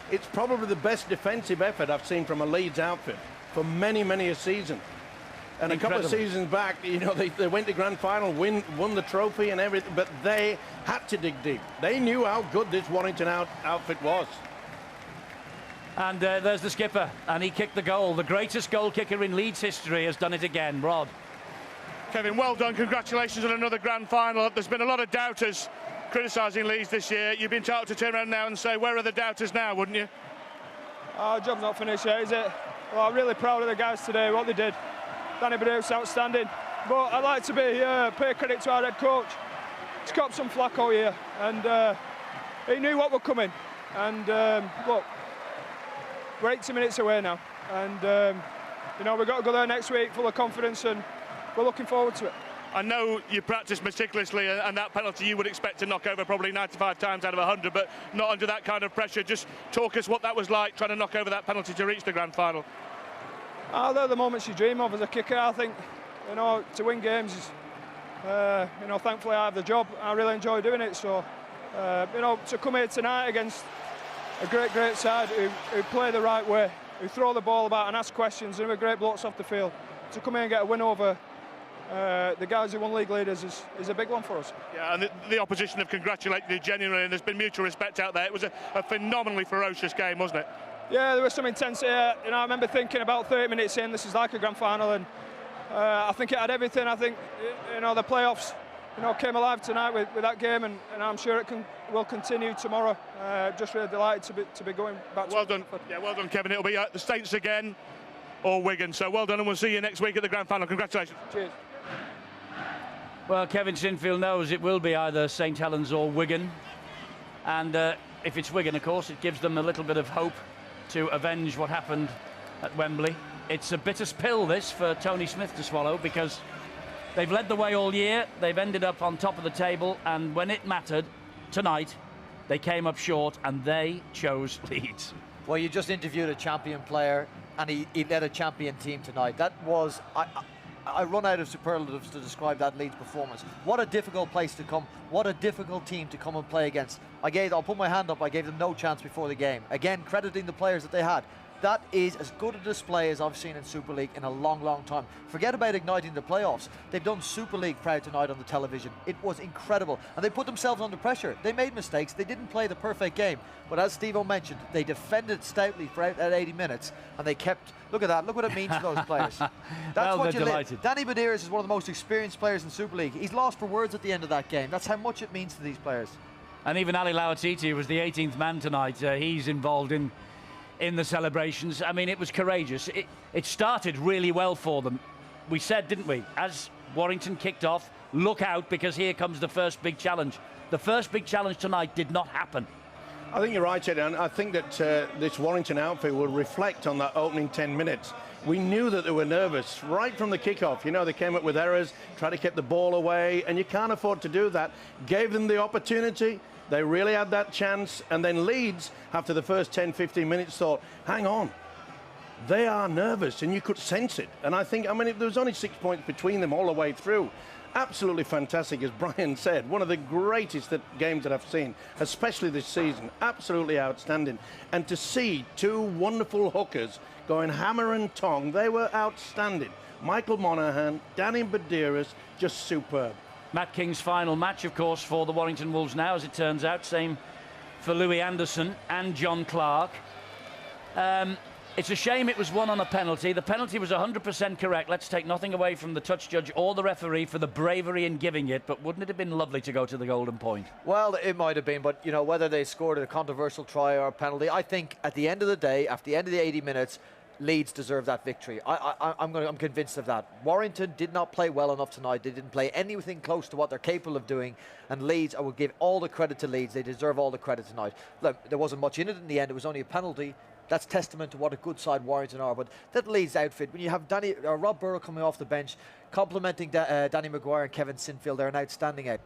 It's probably the best defensive effort I've seen from a Leeds outfit for many, many a season. And incredible. A couple of seasons back, they went to grand final, won the trophy and everything, but they had to dig deep. They knew how good this Warrington outfit was. And there's the skipper, and he kicked the goal. The greatest goal kicker in Leeds history has done it again. Rod. Kevin, well done. Congratulations on another grand final. There's been a lot of doubters criticising Leeds this year. You've been told to turn around now and say, where are the doubters now, wouldn't you? Our job's not finished yet, is it? Well, I'm really proud of the guys today, what they did. Danny Badew's outstanding. But I'd like to pay credit to our head coach. He's copped some flack all year, and he knew what were coming. And look, we're 80 minutes away now, and you know, we've got to go there next week full of confidence, and we're looking forward to it. I know you practice meticulously, and that penalty you would expect to knock over probably 95 times out of 100, but not under that kind of pressure. Just talk us what that was like, trying to knock over that penalty to reach the grand final. They're the moments you dream of as a kicker. I think, you know, to win games is, you know, thankfully I have the job. I really enjoy doing it. So, you know, to come here tonight against a great side who play the right way, who throw the ball about and ask questions, and who are great blokes off the field, to come here and get a win over the guys who won league leaders is a big one for us. Yeah, and the opposition have congratulated you genuinely, and there's been mutual respect out there. It was a phenomenally ferocious game, wasn't it? Yeah, there was some intensity. You know, I remember thinking about 30 minutes in, this is like a grand final, and I think it had everything. I think, you know, the playoffs, you know, came alive tonight with that game, and I'm sure it will continue tomorrow. Just really delighted to be going back. Well done. Yeah, well done, Kevin. It'll be the Saints again or Wigan. So well done, and we'll see you next week at the grand final. Congratulations. Cheers. Well, Kevin Sinfield knows it will be either St Helens or Wigan, and if it's Wigan, of course, it gives them a little bit of hope to avenge what happened at Wembley. It's a bitter pill, this, for Tony Smith to swallow, because they've led the way all year. They've ended up on top of the table, and when it mattered tonight, they came up short, and they chose Leeds. Well, you just interviewed a champion player, and he led a champion team tonight. That was... I run out of superlatives to describe that Leeds performance. What a difficult place to come. What a difficult team to come and play against. I'll put my hand up, I gave them no chance before the game. Again, crediting the players that they had. That is as good a display as I've seen in Super League in a long time. Forget about igniting the playoffs. They've done Super League proud tonight on the television. It was incredible. And they put themselves under pressure. They made mistakes. They didn't play the perfect game. But as Steve-O mentioned, they defended stoutly for that 80 minutes, and they kept... Look at that. Look what it means to those players. That's well, what you delighted. Danny Badew's is one of the most experienced players in Super League. He's lost for words at the end of that game. That's how much it means to these players. And even Ali Lawatiti, who was the 18th man tonight, he's involved in the celebrations. I mean, it was courageous. It started really well for them. We said, didn't we, as Warrington kicked off, look out, because here comes the first big challenge. The first big challenge tonight did not happen. I think you're right, Ed, and I think that this Warrington outfit will reflect on that opening 10 minutes. We knew that they were nervous right from the kickoff. You know, they came up with errors, tried to keep the ball away, and you can't afford to do that. Gave them the opportunity. They really had that chance, and then Leeds, after the first 10-15 minutes, thought, hang on, they are nervous, and you could sense it. And I think, I mean, there was only 6 points between them all the way through. Absolutely fantastic, as Brian said. One of the greatest games that I've seen, especially this season. Absolutely outstanding. And to see two wonderful hookers going hammer and tong, they were outstanding. Michael Monaghan, Danny Baderas, just superb. Matt King's final match, of course, for the Warrington Wolves now, as it turns out. Same for Louis Anderson and John Clark. It's a shame it was won on a penalty. The penalty was 100% correct. Let's take nothing away from the touch judge or the referee for the bravery in giving it, but wouldn't it have been lovely to go to the golden point? Well, it might have been, but, you know, whether they scored a controversial try or a penalty, I think at the end of the day, after the end of the 80 minutes, Leeds deserve that victory. I'm convinced of that. Warrington did not play well enough tonight. They didn't play anything close to what they're capable of doing. And Leeds, I will give all the credit to Leeds. They deserve all the credit tonight. Look, there wasn't much in it in the end. It was only a penalty. That's testament to what a good side Warrington are. But that Leeds outfit, when you have Rob Burrow coming off the bench, complimenting Danny Maguire and Kevin Sinfield, they're an outstanding out.